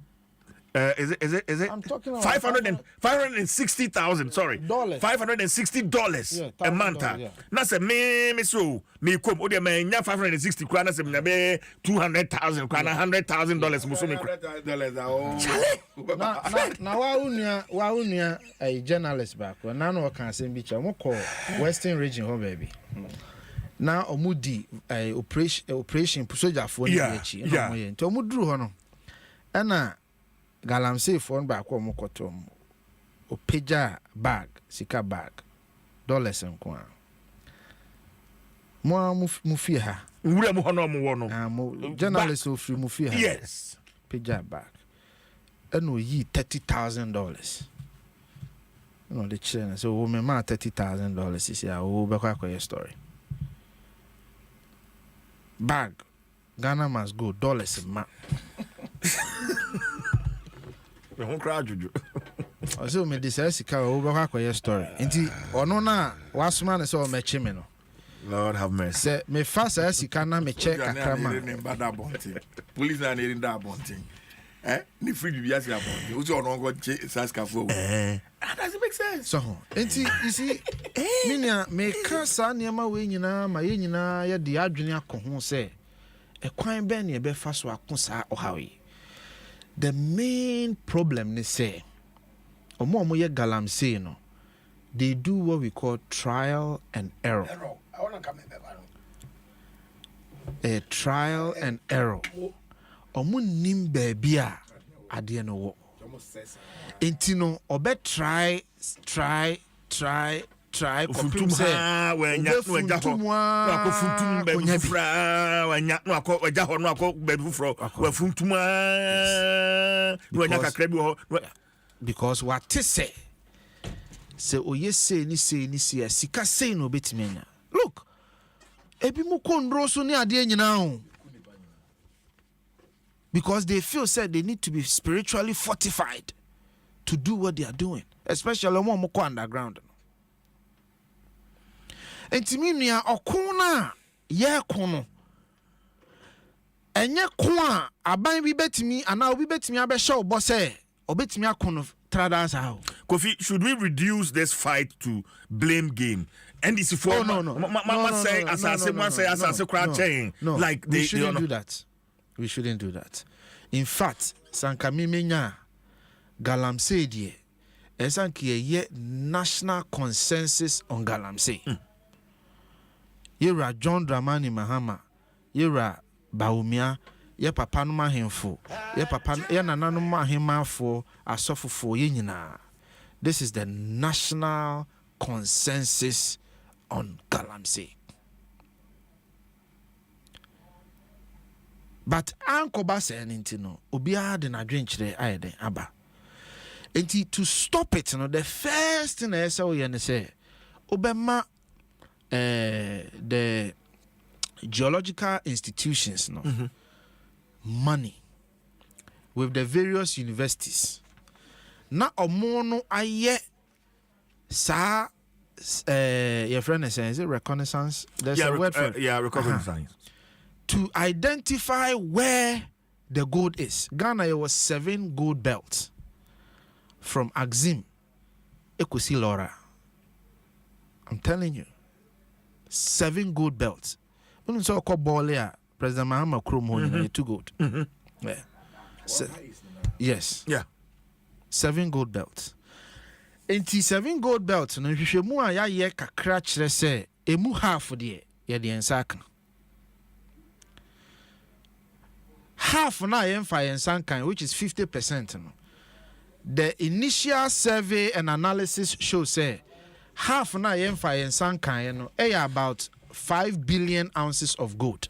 Is it? I'm talking about 560,000. Sorry, $560 a month. Na say me so me come. Odi me nya 560 kwa na say me be 200,000 kwa na $100,000 muso me kwa. Na wa unia a journalist back. Na no kan say bi cha mo call Western region home baby. Na omudi operation soldier for ni echi. Nti omuduru ho no. Ena Galamsey phone back or mokotom o peja bag, sika bag, dollars and kwa. Mo mufia. Ure mo hono mo wono. Journalist of free mufia. Yes. Peja bag. And we yi $30,000. No, the chain. So we me ma $30,000 is ya o be kwa your story. Bag. Ghana must go dollars ma. Me hon kra juju. Also me this sika o be kwa your story. Enti ono na wasoma na so me chime no. Lord have mercy. Say me fast sika na me check akrama. Police na near that bonting. Ni free bibia si abonting. Uzo ono go saska fo. Does it make sense? So enti you see me ka sa niama we nyina ma ye nyina ye de adwene akoho say ekwan ben ne be fa so akosa ohawe. The main problem they say, omo ye galamsey no, they do what we call trial and error. I want to come in. A trial and error. Omo nim baby a ade no wo. Enti no obe try funtum say wanya no agya ho no akofuntum be fufra wanya no agya ho no akọ be fufro wa funtum no wanya kakra bi ho because what say oye say ni sika say no betimi anya. Look, ebi mu kondro so ni ade nyina ho because they feel said they need to be spiritually fortified to do what they are doing, especially when mo underground. Enti nua okuna ye kono enye ko a aban bi betimi ana obi betimi abehye obo se obetimi akono tradas how Kofi, should we reduce this fight to blame game? NDC for like we shouldn't do that. We shouldn't do that. In fact, Sankamimenya Galamsey die esanki national consensus on Galamsey. Yera John Dramani Mahama, Yera Baumia, ye papa no mahemfo, ye papa ye nana no mahemafo asofofo ye nyina. This is the national consensus on Galamsey. But Uncle Bass and Intino, Ubia de na drink ayede aba. Enti to stop it, the first thing I say, Obama the geological institutions money with the various universities. Na omono aye sa your friend is saying, is it reconnaissance? There's a word for it. Reconnaissance. To identify where the gold is. Ghana was 7 gold belts from Axim, Ekusi Laura. I'm telling you, 7 gold belts. When so called Bolia, President Mahama Krum 2 gold. Yeah. Yes. Yeah. 7 gold belts. Enti 7 gold belts. No, hwehwemu a ya ye kakra kyerɛ sɛ emu half de ye de ensaka. Half na yemfa yensankan, which is 50%. No. The initial survey and analysis shows say half na yemfa yensankan no about 5 billion ounces of gold.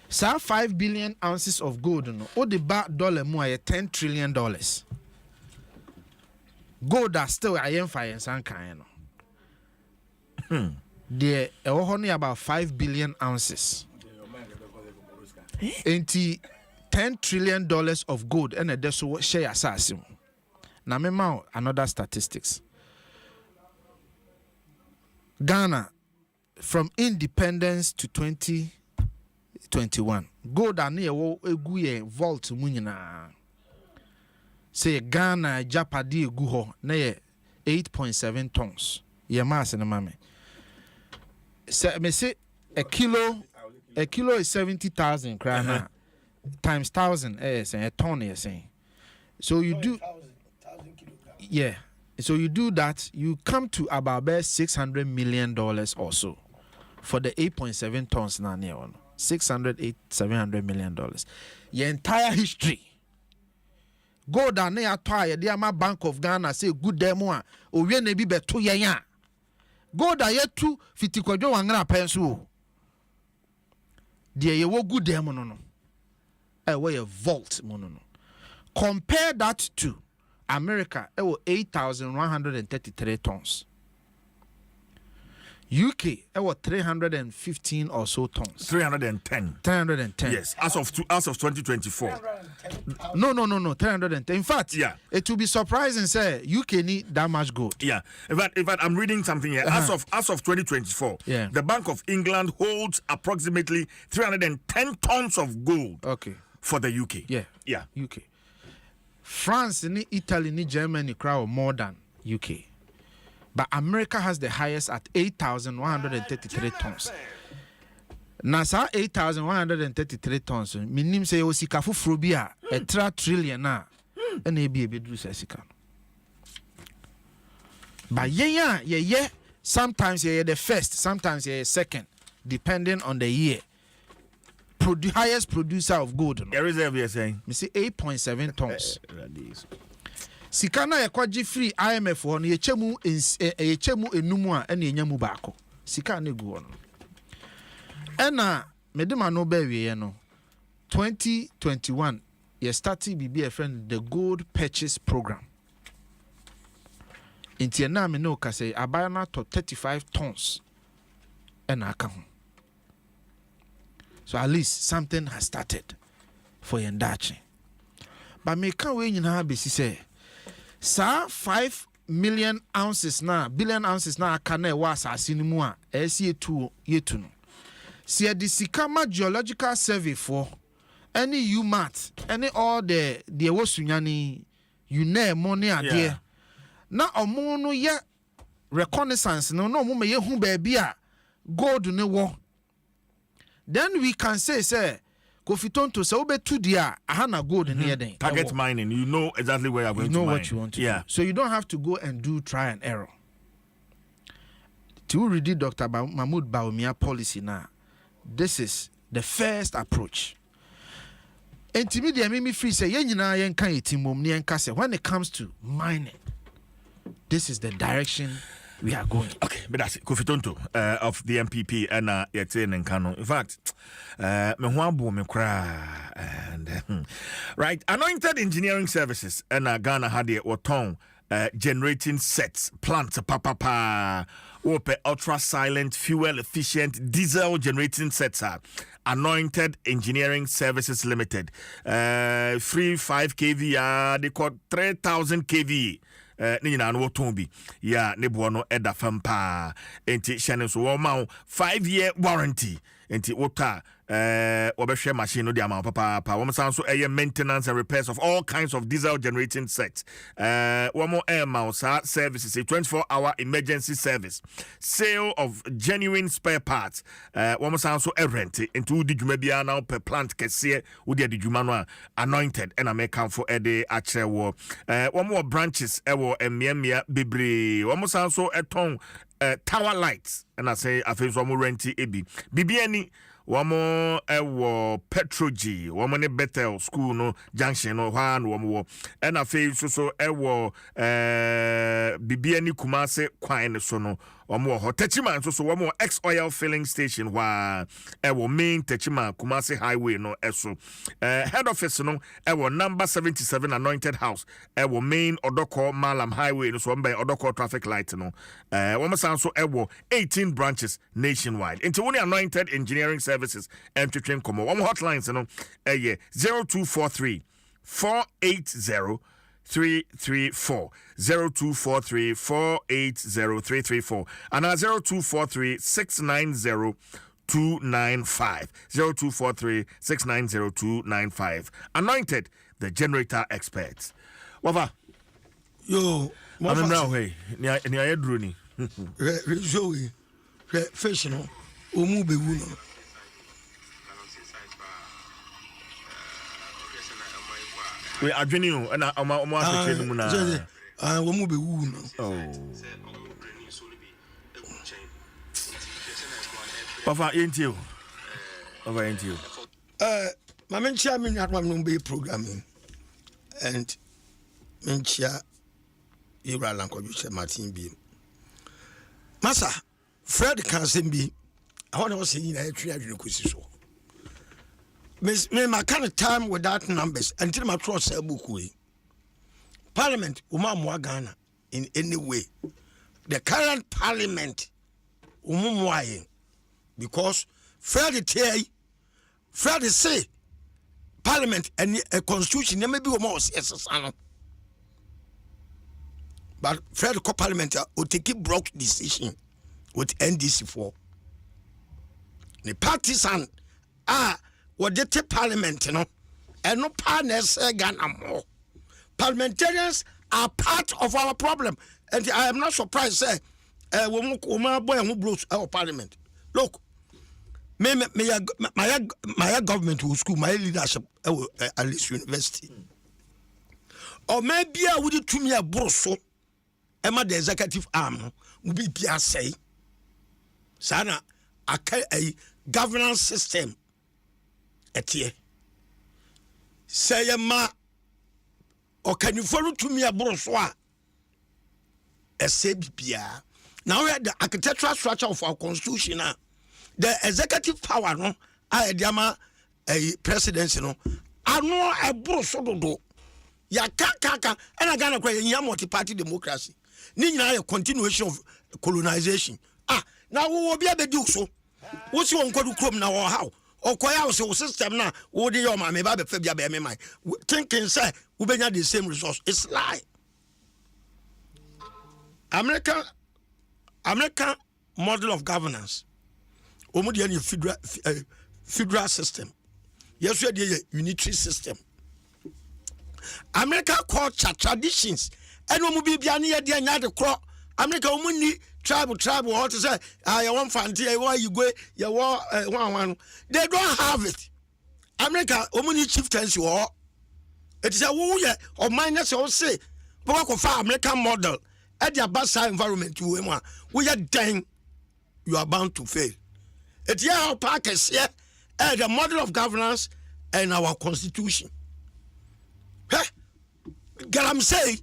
So 5 billion ounces of gold no o de ba dollar mu a $10 trillion. Gold are still yemfa yensankan no. The about 5 billion ounces. $10 trillion of gold and a deso share assassin. Now, me another statistics. Ghana, from independence to 2021, gold are near a vault munina. Say Ghana, Japadi guho, near 8.7 tons. Yamas and a mame. Say, me say a kilo is 70,000 krana times 1,000 a ton is saying. So you do, yeah. So you do that, you come to about $600 million or so for the 8.7 tons now near on $700 million. Your entire history. Go down there, try the Bank of Ghana say good demo or we ne be beto ya. Go down here to Fitikwajo Wangana Pensu. Dear you good demo no. Way a vault mono. Compare that to America, 8,133 tons. UK, 315 or so tons. 310. 310. Yes, as of 2024. No, 310. In fact, yeah, it will be surprising. Say UK need that much gold. Yeah, in fact, I'm reading something here. As of 2024, yeah, the Bank of England holds approximately 310 tons of gold. Okay. For the UK. Yeah. UK. France, Italy, Germany crowd more than UK. But America has the highest at 8,133 tons. NASA 8,133 tons. Minim say o sika fufuro bi a $3 trillion na na ebi ebedru sika. But yeah, sometimes yeah the first, sometimes yeah second, depending on the year. Highest producer of gold. There is every saying. Me say 8.7 tons. Sikana yakwaji free IMF on yechemu enumu a ene enyamu baako. Sika na egu on. Ena medema no be we no 2021 ye started bibi a friend the gold purchase program. Inti na me no ka say abana to 35 tons ena aka ho. So at least something has started for Yendachi. But me can't wait in her basi say, sir, 5 million ounces na, billion ounces na akane was asinimua, SE2 yetuno. See a disikama geological survey for any UMAT, any all the wosunyani you know money idea na omo no ye reconnaissance no omo me ye hu ba bia gold ne wo then we can say Kofi Tonto say obetu dia aha na gold ne den target mining, you know exactly where you're going to mine. You know what you want to do. So you don't have to go and do try and error. To read Dr. Mahmoud Bawumia policy now, this is the first approach. Intermediate me free say yen nyina yen kan etimom ne yen kase when it comes to mining. This is the direction we are going. Okay, but that's Kofi Tonto of the MPP and yete Nkano. In fact, me ho abo me kra and right, Anointed Engineering Services and Ghana had it waton generating sets, plants, papa, ope ultra silent, fuel efficient diesel generating sets are Anointed Engineering Services Limited. Free 5 kV, they call 3,000 kV. Ni na no tombi ya ne bo no eda fampa enti hyene so wo ma 5-year warranty enti wota obehwe machine no de ama papa wo msan so maintenance and repairs of all kinds of diesel generating sets wo mo sa services, a 24-hour emergency service, sale of genuine spare parts wo msan so rent into di djuma bia na per plant kese wo de djuma no Anointed and American for ede akere wo mo branches wo emiamia bebre wo msan so eton tower lights and I say afei so mo renti ebi bibiani wamo ewo Petrogy wamo ne Bethel school no junction no hwan wamo and afei so ewo bibiani Kumase kwan so no wamo ho Techima so wamo ex oil filling station wa ewo main Techima Kumase highway no eso head office no ewo number 77 Anointed House ewo main Odoko Malam highway no so mbe Odoko traffic light no wamo sanso ewo 18 branches nationwide into one Anointed Engineering Services and to train come one hotlines no 0243 480 334 0243 480 334 and 0243 690 295 0243 690 295. Anointed, the generator experts. Wafa yo I'm now hey ni ayedroni Zoe fish no omu be wu no we adwene o na omo afeche mu na wo mu be wu no Papa yentio ma menchia me nwa no be programming and menchia Ira Lankoju Martin bi Masa Fred Kansembi I want to say in a tree adwene so me my kind of time without numbers until my trust a book way. Parliament umamwa Ghana in any way. The current parliament umumwaye because Fred say parliament and a constitution there may be almost yes. But Fred parliament will take a broke decision with NDC4. The partisan what they take parliament, you know, and no partners Ghana more. Parliamentarians are part of our problem, and I am not surprised. Say, boy who blows our parliament. Look, my government will school my leadership at least university, or maybe I would to me a broso. Emma the executive arm will be say, Sana a governance system. Etie say ma o can you follow to me abro so a bibia now we the architectural structure of our constitution the executive power no a diama a presidency no ano abro so dodo ya kaka and Ghana kwa ya multi-party democracy ni nyina a continuation of colonization now we will be able to do so what's your uncle chrome now or how Okoya so system na wo dey your ma me ba be fa bia be me mai thinking say we benya the same resource. It's lie. American model of governance omo dey any federal system. Yes we dey unitary system. America culture traditions and we be near the another crop. America only tribal what to say I want fancy why you go you one they don't have it. America only chieftains war. It is a woo or minus or say but of American model at the Abasa environment we are dying, you are bound to fail. It's here our packers here the model of governance and our constitution. Galam say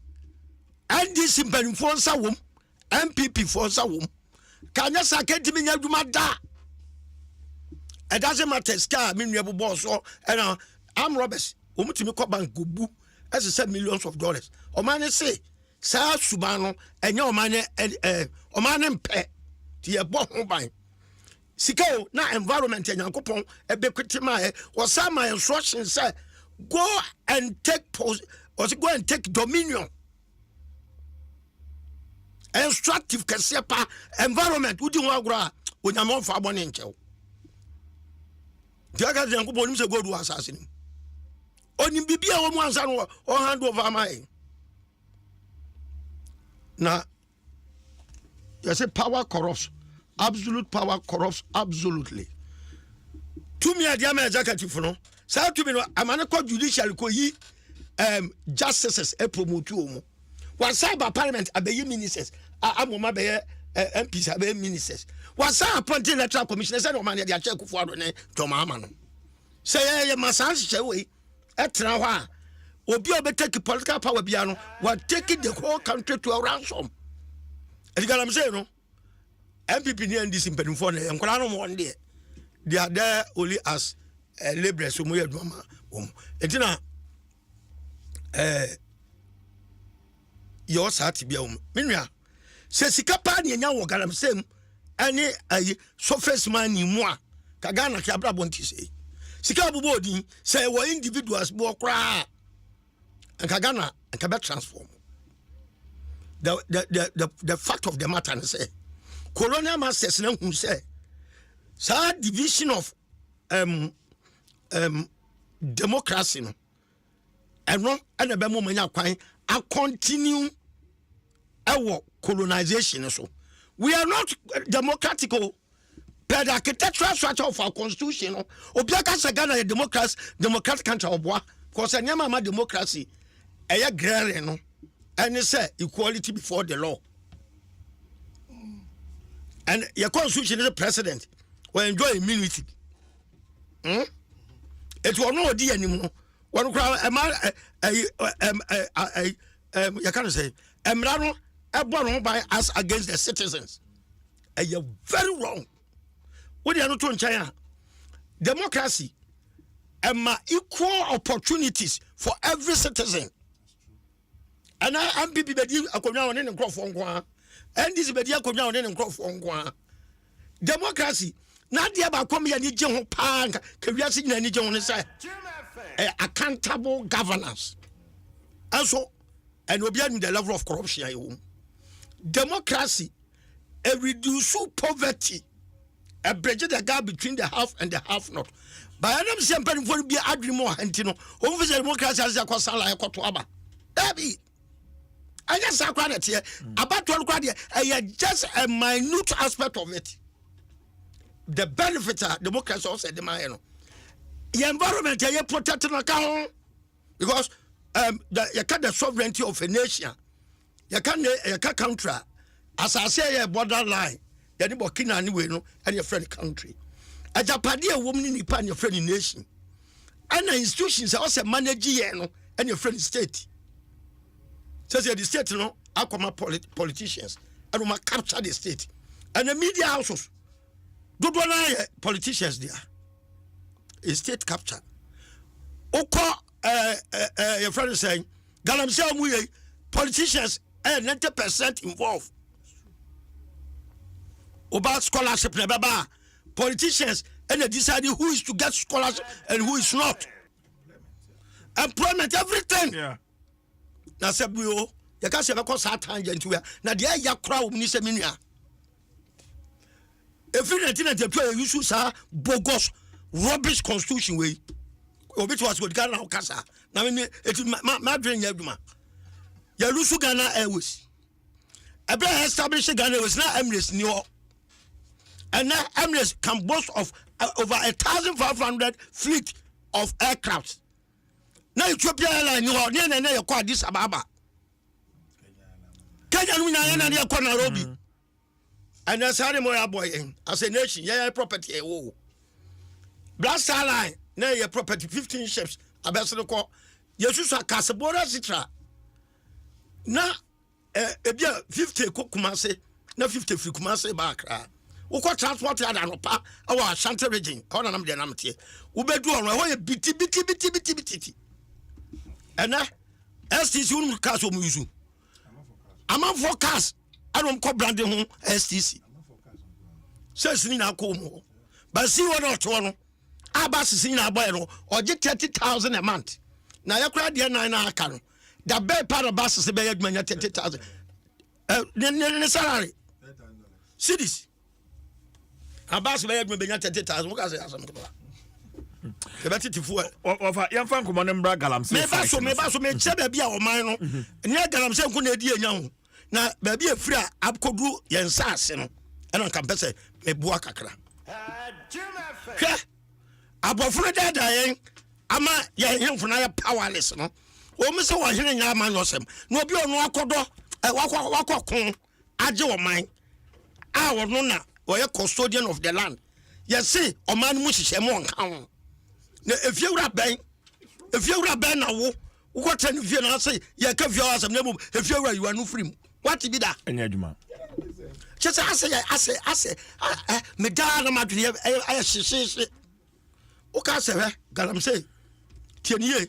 and this in for some MPP for some can you saketi me nyaduma da. It doesn't matter scar me nyabu boss or and I'm Roberts umutimi ko bank gubu as $7 millions. O man say sa subano enye o man mpe ti e bo ho ban sikao na environment enyankopon ebekwiti ma o sa my instructions say go and take go and take dominion. Instructive kasepa environment udi ho agora onyamon fa abone nchew. Diaga enyankopon nim say go do assassin. Oni bibia wo mu ansa no o hand over my. Now, you say power corrupts. Absolute power corrupts absolutely. To me, I am executive for no. Say to me, I'm an judicial ko yi justices e promote omo. Wa cyber parliament abeyi ministers. Amoma be MPs abeyi ministers. Wa say appointed electoral commissioners say no man dey check for ado ne joma ama no. Say ye masanse che we etra ho a obi obetake political power bia no was taking the whole country to a ransom. And I'm saying no MPP ni this in for enkwala no one there. They are there only as laborers so moye adwama. Etina your sati bia menua se sika pa ne nya wo galam sem ani ayi surface man ni mu a kaga na kiabra bonti sei sika bubo odin say we individuals bo kra and Kagana and Kabet transform. The fact of the matter is say colonial masters who say sad division of democracy no and no and a bemo mania kwai a continue our colonization so we are not democratic per the architectural structure of our constitution obiaka sagana democratic country obwa because anyama ma democracy aya grere no and say equality before the law and your constitution is the president will enjoy immunity it will not be anymore one crowd you can say emrano ebon by us against the citizens and you're very wrong what you not to China democracy and equal opportunities for every citizen. And I'm people bedi akonya one in crop on and this bedi akonya one in crop on democracy na dia ba kom ya ni je ho pa ka wiase nyina ni je ho ne say accountable governance also and we be in the level of corruption democracy reduce poverty bridge the gap between the half and the half not by them sempre for be adri mo hantino o fi democracy as akwa sala ekoto aba dabi I just say here about just a minute aspect of it. The benefit of democracy also the man. The environment you protecting account because you can the sovereignty of a nation. You can country as I say a borderline. You need Burkina anyway no and your friend country. A Japanese woman in your friend nation. And the institutions also manage and your friend state. Says the state, you know, I come politicians and we capture the state. And the media houses, do politicians there. A state capture. Oko, your friend is saying, Galamse politicians are 90% involved. About scholarship, politicians and they decide who is to get scholarship and who is not. Employment, everything. Yeah. Na sebio ya ka sebe ko sa tangent we na de ya kra wo ni seminua every 1992 use sa bogus rubbish constitution we obi to was go Ghana kasa na me eti ma dwen ya aduma ya lusu Ghana Airways ebe establish Ghana Airways na Emirates ni ho and now Emirates can boast of over 1,500 fleet of aircraft. Now Ethiopia Airlines ni ho ne na yakọ Addis Ababa Kenya no na na yakọ Nairobi and that's how the boy as a nation yeah property wo Blast Line na your property 15 ships abesere ko yesusu akasebora sitra na ebia 50 Kumase na 50 free Kumase ba Accra wo ko transport ya da no pa awa Ashanti region ona nam de nam tie wo bedu ono ho ye biti ena STC unu cars o mu yusu ama forecast adom ko brand ho STC says ni na ko mu but see what not one abas sin na boy no oje 30,000 a month na yakura de 9 na aka no the best part of bus se be adwuma 30,000 ne salary cities abas be adwuma be 30,000 wo ka say asam ko Kebetifu ofa yamfa nkomo ne mbra galamse me ba so me che bia o man no ne galamse nko na edi enya ho na ba bia firi a abkodu yensa ase no ena nka pese me bua kakra hwe abofro dada yen ama ye hemfo na ye powerless no o me se wo hene nya man no sem na obi onu akodo wakokon age wo man a wo no na wo ye custodian of the land yes see o man mu hihye mo nka ho na efiewura ben na wo got ten view na say ye ka view asem na mum efiewura you are no free what be that enya adwuma just ase me da na madwe ay hihye o ka se he galamse tieniye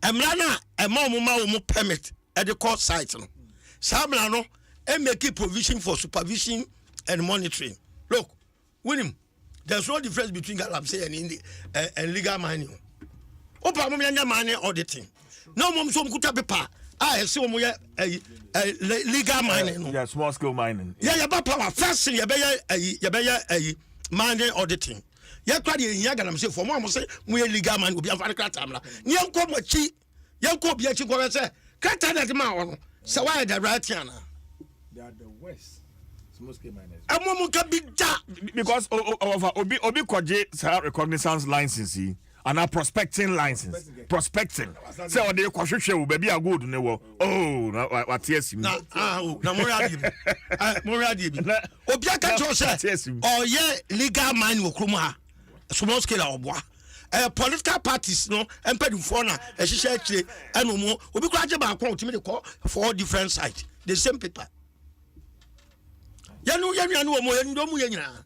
emra na ema mo mo permit at the court site no samla no e make provision for supervision and monitoring look winim there's no difference between galamse and legal mining opa mo nya mining auditing no mo so mkuta paper se mo ye legal mining no yeah small scale mining yeah ba power first ye be mining auditing ye kwa de hia galamse for mo say mo ye legal mining obi amfa krata amla ne enko mo chi ye enko obi achi ko say krata that ma wo no say why the right here na they are the worst small scale miners because obi koje recognizance license and a prospecting license prospecting say o dey kwahwehwe wo baby agold ne wo na what yes na moradi bi obi aka cho say o ye legal mine wo krom ha small scale oboa political parties no empadufo na ehihye akire eno mo obi kwa je ba akwa otimi de call 4 different sites the same paper yanu wo mo yanu do mu yanyina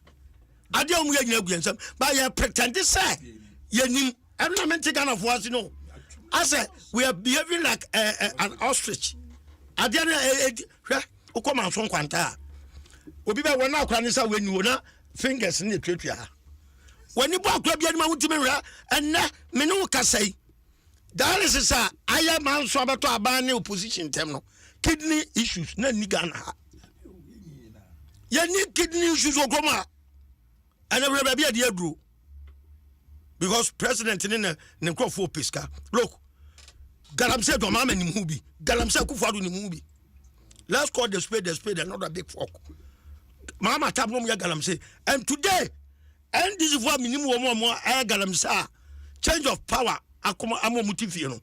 ade o mu yanyina guensam ba ye pretend say yenim environment Ghana for us no I said we are behaving like an ostrich ade na hwe ukoma so kwanta obi ba wona akra ne sa wenu na fingers ne twetwa ha wani bo akra bia ne ma wutimi hwe enne me ne wo kasai that is say I man so abeto aban ne opposition tem no kidney issues na ni Ghana ha yani kidney issues okoma and every baby ade aduro because president in the crop for pesca look galamse do mama ni mubi galamse kufadu ni mubi let's call the spade another big fork mama tap no ya galamse and today and this is what minimum mo galamse change of power akoma amo mutifie no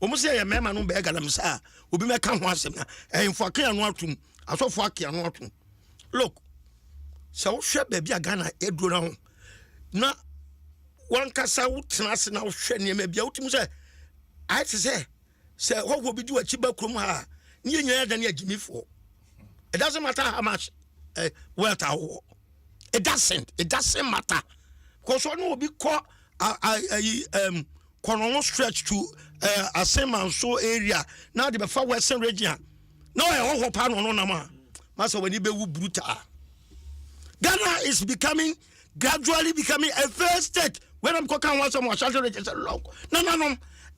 omo se ya mema no be galamse obi me ka ho asem na enfo aka no atum asofo aka no atum look so hwe ba bia Ghana eduro na ho na one kasa wutena na hwe ne ma bia wutim se I say what be do a chiba krom ha ne nyanya da ne agimifo it doesn't matter how much wealth it doesn't matter because one will be called kono stretch to Aseman so area now the far western region no e ho pa no na ma masa wani be wu brutal Ghana is gradually becoming a first state when I'm talking about some Ashanti region long no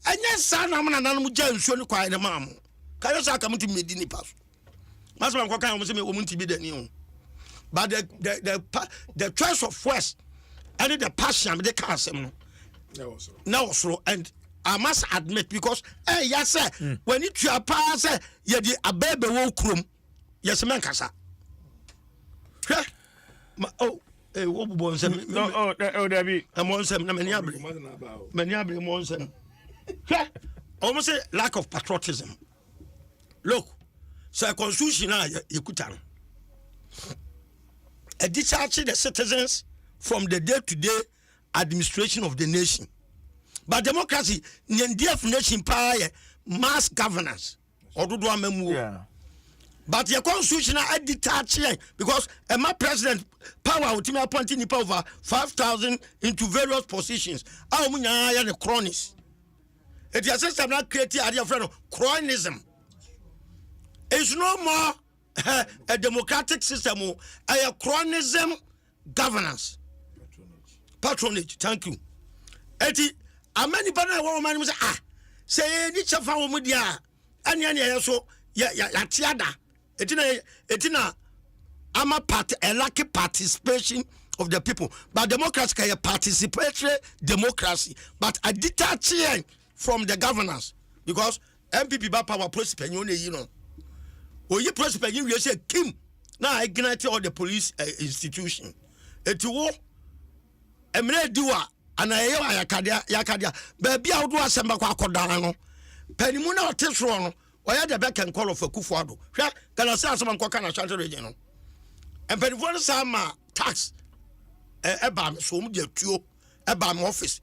anya sa na na mu jansuo ne kwai ne mamu kayo sa ka muti medini pass mas man kwaka mo se me wo muti bi dani o but the choice of west and the passion they can asem no Now so and I must admit because yes when it you pass ye di abebe wo krom yes men kasa oh wo bo nsem no Debbie nsem na mani abre mo nsem almost say lack of patriotism. Look, so constitution yekutan a discharge the citizens from the day-to-day administration of the nation. But democracy, the definition power mass governance. Yeah. But your constitution is detached because my president power ultimately appointing over 5,000 into various positions. How many are the cronies? It is a system that created a friend of cronism. It's no more a democratic system, a cronism governance. Patronage. Thank you. Eti amani bana wa mani say say ni chafa wo mudia anya so ya tiada etina ama part a lack participation of the people, but democracy is a participatory democracy, but a detaching from the governance because MPP ba power principle you know oyi principle you say kim na ignite all the police institution eti emre diwa ana yewa yakadia baby awdo asemba kwa akodan no panimu na otesoro no oya de back and call of Akufo-Addo hwe kana say asema nkoka na Ashanti region no empanifo no sama tax eba me so mu de tuo eba me office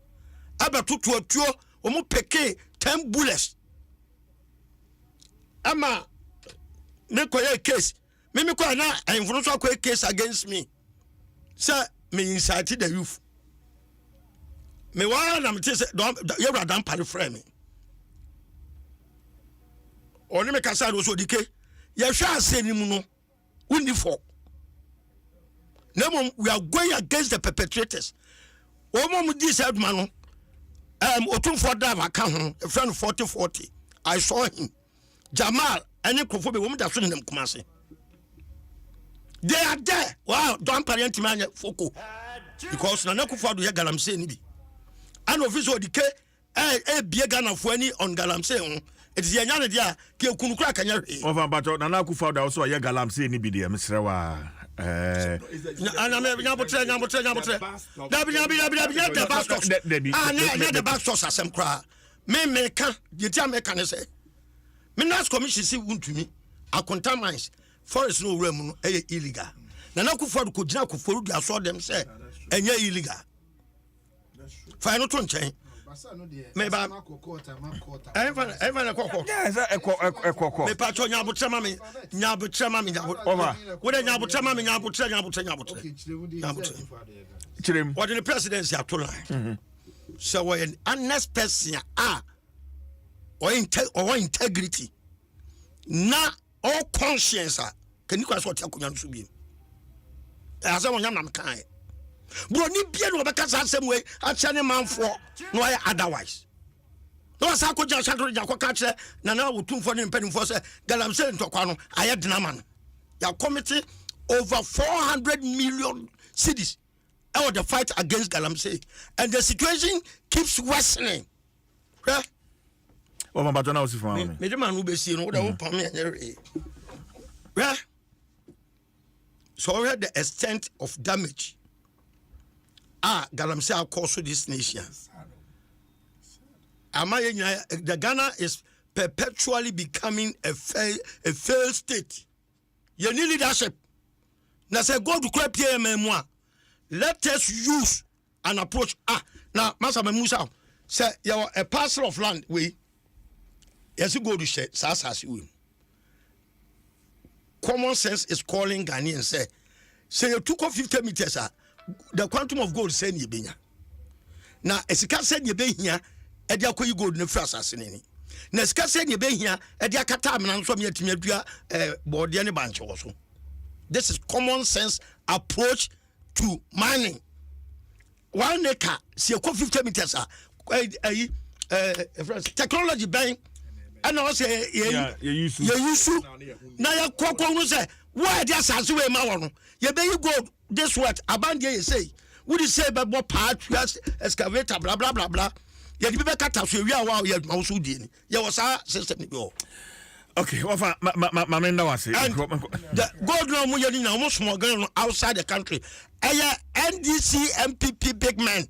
eba tutuo tuo omu peke 10 bullets ama me koye case me ko na enfunu so koye case against me say me incite the youth. Me wa na me say you bra dan pare frame me oni me kasa do so dike ye hwa aseni mu no uni for nemo we are going against the perpetrators o mo di said man no otumfo da va ka ho a friend 40 I saw him Jamal any krofo be wo da so nem Kumasi they are there. Wow, don't parent man foko because na Akufo-Addo ye galamsey ni bi an officer dike bie Ghana fo ani on galamsey ho it is yanya ne dia ke kunu kura kanya hwe over but na Akufo-Addo also ye galamsey ni bi de mesrewa ana me nyabotre the back source asem kra me ka yetia me ka ne say Minas Commission si wuntumi akonta mines forest no wura mu no illegal na Akufo-Addo ko gina Akufo-Addo dia so dem say enye illegal fa no to nchen me ba even kokko yes ekoko me pa cho nyabotre ma me over wo de nyabotre chirem what the presidency atola so we an honest person or integrity na all conscience can you quite what yakunya so bi asa wonyam nam kan bro ni bia no be kasa asem we acha ne manfo no ay otherwise no sa ko ja shandro ja ko ka kire na wotumfo ne mpanimfo se galamsey ntokwa no aye denama no ya committee over 400 million cedis out the fight against galamsey and the situation keeps worsening oh my batona was for me the man who be see no the open me so we had the extent of damage galamsey caused this nation. The Ghana is perpetually becoming a failed state. You need leadership. Now say go to crap here, let us use an approach. Now, Master Musa say you are a parcel of land. We yes, you go to share. Common sense is calling Ghanaians. Say you took off 50 meters. The quantum of gold say you now esika say you be here e dia koyi gold ne fra asase ni na esika say you be here e dia kata amena nso me atimi adua bode ne banche wo so. This is common sense approach to mining. 1 acre say 50 meters technology ben and also you use na ya kokko no say why dia asase we ma wo no ye be gold this what abandie you say would say about part excavator blah blah blah blah. You be cut out so we are wow you also did. You was our system go. Okay, what Mamenda was it? The gold no money now almost small girl outside the country. NDC MPP big man.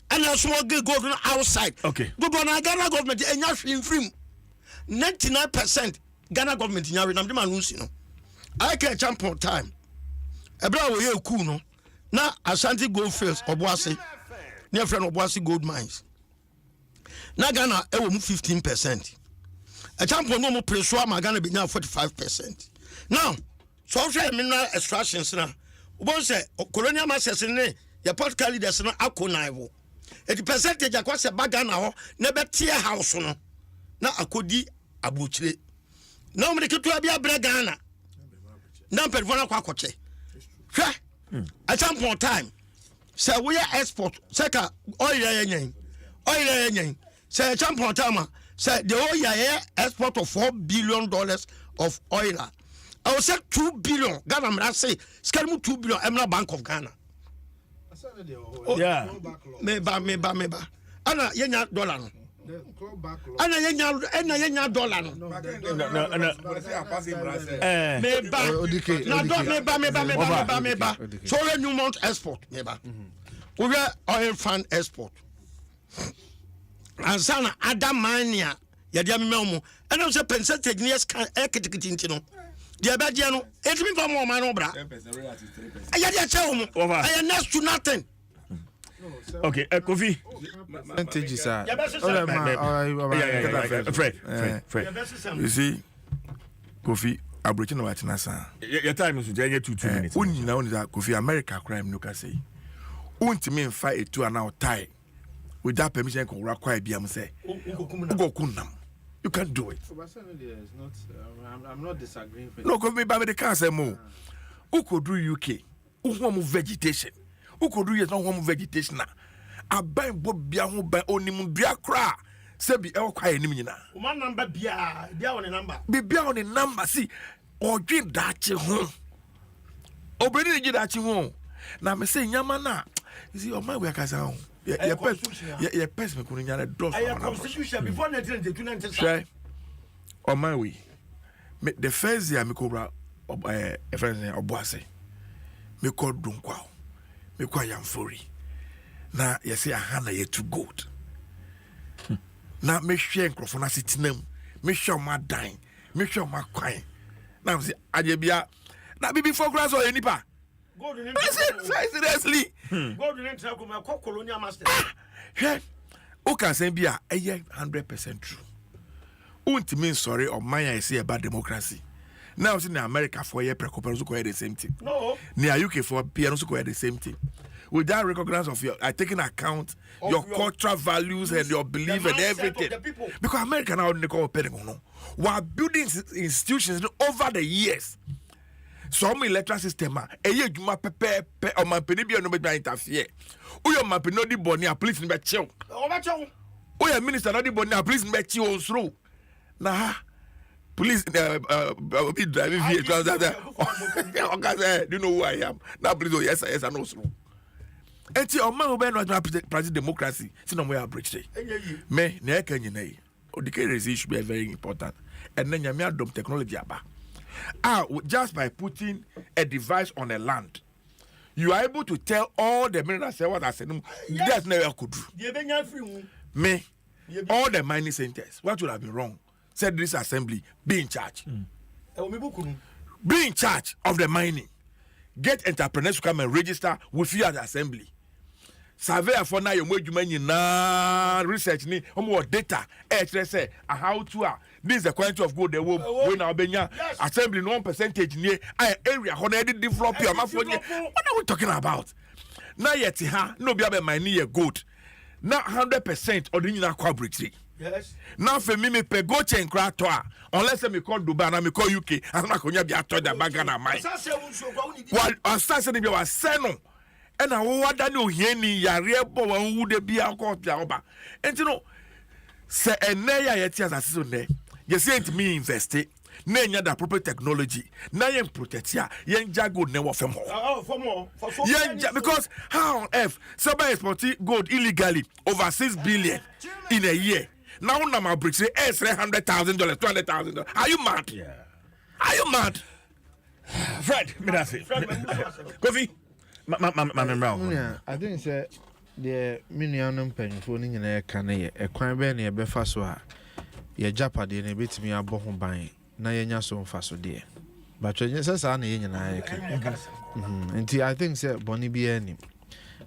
And a small girl go outside. Okay. Go on Ghana government and you free 99% Ghana government in your number man no. I can jump on time. Ebra we you cool no. Na Ashanti Gold Fields Obuasi. Near friend Obuasi Gold Mines. Na Ghana e 15%. A champion no more pressure my Ghana be now 45%. Now, social mineral extractions now. Ubon say colonial masters in your political leaders na akonaivo. The percentage across a bag now never tear house no. Na akodi abuchire. Now me ketu abia Ghana. Na pervona kwa koche. Hwe. A champion time. Say we are export. Say ka oil yen. Oil yen. Say champion time. Say the whole year export of $4 billion of oil. I will say 2 billion. Ghana must say, scale 2 billion. Emna Bank of Ghana. Yeah. Meba. Ana yenya dollar. Ana yenya dollar. Meba. So when you want export, meba. We are oil fund export. And sana Adom mania ya dia memmo and also percentage nears can ekitintino dia badia no it mean for more man obra ya dia chew mo I next to nothing. Okay, Kofi percentages are Fred. You see Kofi abrochi no watina san your time is just 2 minutes. Uni na uni that Kofi America crime no ka say untimi mfa etu ana tie without permission can require BM say you can do it. I'm not disagreeing with no go me by the car say mo who could do UK who want vegetation who could do yes no want vegetation na aban bo bia ho ban onim bia kra say bi e kwa enim nyina One number bia on the number bia on the number see odwin dache ho obedi ji dache ho na me say nyama na you see o my we akasa ho yeah pes me kunu nyana do I constitution before 1992 sure on my way the first year me cobra a friend obuase me call dunkwa me kwa yamfori na yesi ahana ye too good na me hwe nkrofo na sitinam me hwe ma dan me hwe ma kwan na me say adebia na bibi for grass or enipa go to seriously go to enter go colonial master o can say bia 100% true untimi sorry or my say about democracy now in America for year precoper so the same thing no near UK for piano so the same thing without recognize of your taking account of your cultural values and your belief and everything because America now they call no while building institutions over the years some electoral system eye adwuma pepe o mampeni bia no be interfere uyo mampeni no di boni a police be chew o ba chew uyo minister no di boni a police be chew osro na police be driving vehicle that okay do you know who I am now please oh yes I know osro enti o man obe no practice democracy see no we are breach me na e kan nyina yi odike should be very important and then nyame adom technology aba just by putting a device on a land, you are able to tell all the minerals what I said. That's never could do. Me, all the mining centers, what would have been wrong? Said this assembly, be in charge. Be in charge of the mining. Get entrepreneurs to come and register with you at the assembly. Surveyor for now, you na research ni more data. Say how to this is the quantity of gold they will win our Benya assembly 1% near area already develop your mouth. What are we talking about? Now yet no be able my near gold. Now 100% original corporate. Yes. Now for me pay go chain crator unless me call Dubai and me call UK and na konya be atọ da bag na mine. What start say be was seno. And I wada no hieni yare bo wan wu de bia ko bia oba. Enti no se ene ya yeti asase so ne. You say it me invest it. na nya the appropriate technology na yen protect ya yen jago ne wo fem ho because how on earth somebody exporting gold illegally over 6 billion in a year now na bricks say $300,000 $200,000 are you mad? Are you mad? Fred, me that say Kofi I think say the minianum penfo ni nyina ka na ye ekwan be na ye befa so a ye japade na betimi abɔ ho ban na ye nya so mfa so de but when say sa na ye nyina ye ka nti I think say boni bi anim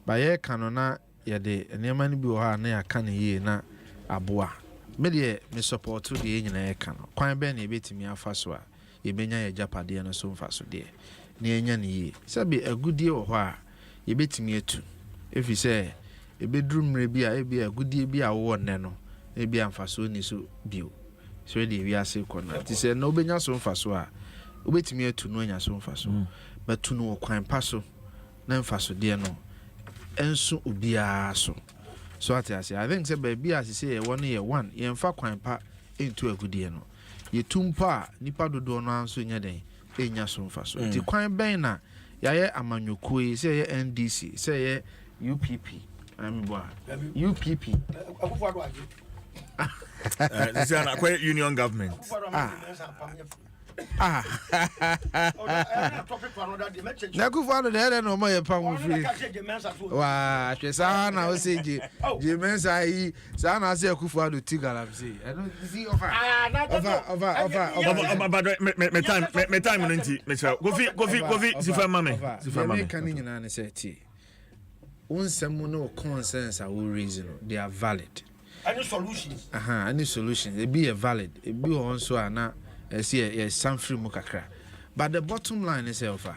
ba ye ka no na ye de nneema ni bi wo ha na ya ka na ye na aboa me de me support de ye nyina ye ka no kwan be na ye betimi afa so a ye benya ye japade na so mfa so de na ye nya ne ye sabe agudie wo ho a ye betimi atu if you say a bedroom maybe a good day be a one no maybe I'm faso ni so bio so we are say corner it say no benya so faso a obetimi atu no nya so faso but to no kwan paso na faso de no enso obia so at I think say baby as say one year one ye mfa kwan pa into a good day no ye tumpa nipa dodo no anso nya den enya so faso ti kwan ben na yaye amanyokoi say ye NDC say ye UPP UPP this is an union government na kufano de no mo ye pa mo free wa hwesa na o say je mensa yi sa na say kufano tigala say I don't see over me time no nti me sha go sifa mame kan nyina ne say ti Nsem no concerns are reason they are valid. Any solutions? Any solutions. They be a valid. It be also ana see some free mukakra. But the bottom line is alpha.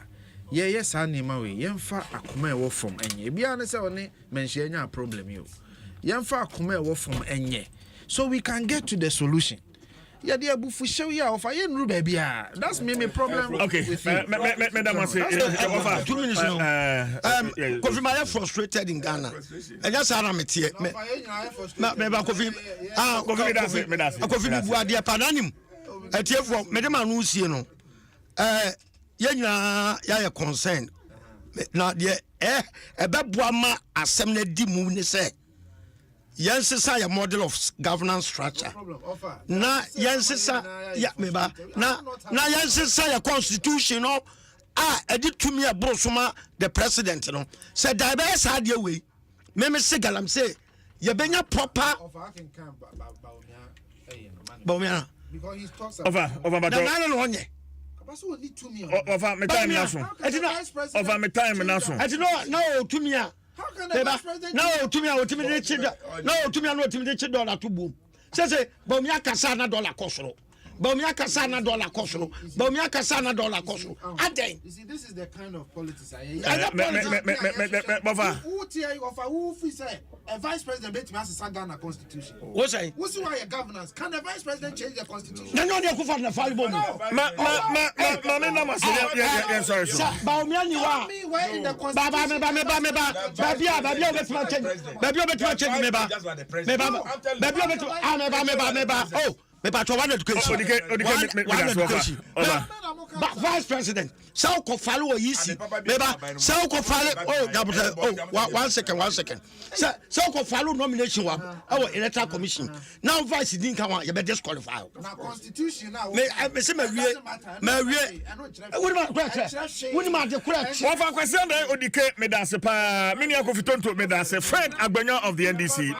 Yes, I name away. Yemfa akuma wo from enye. Be honest one mention a problem you. Yemfa akuma wo from enye. So we can get to the solution. Yeah, dear bufu show ya of I ain't baby. That's me problem. Okay, madam, I say 2 minutes now. Kofi my frustrated in Ghana. And that's how I'm here. Me Kofi. Kofi bu adia pananim. Etie for me dem anu sie no. Yenya ya concern. Na de ebeboa ma asem na di mu ne say. Yes, is a model of governance structure. Na yes, is a meba. Na yes, is a constitution. No, edit to me a brosuma the president. No, said diverse had your way. Meme sigalam say, you bring a proper. Baumia. Because he talks over my time national. Over my time national. I did not know to me. How can the president no to me no to me $2 to boom say bomia kasana dollar kosoro bomia kasana dollar kosoro bomia kasana dollar kosoro aden you see this is the kind of politics who say a vice president bet me as Ghana constitution what say who see why your governance can the vice president change the constitution no dey kufa na fall bomb sorry bomia ni wa baba oh me ba to one education vice president sao ko follow yisi me ba sao ko follow oh 1 second sao ko follow nomination wa our electoral commission now vice din kan wa you be disqualify na constitution now me say me wie woni ma de correct one for question odike me dance pa me ni akofitonto me dance Fred Agbanya of the NDC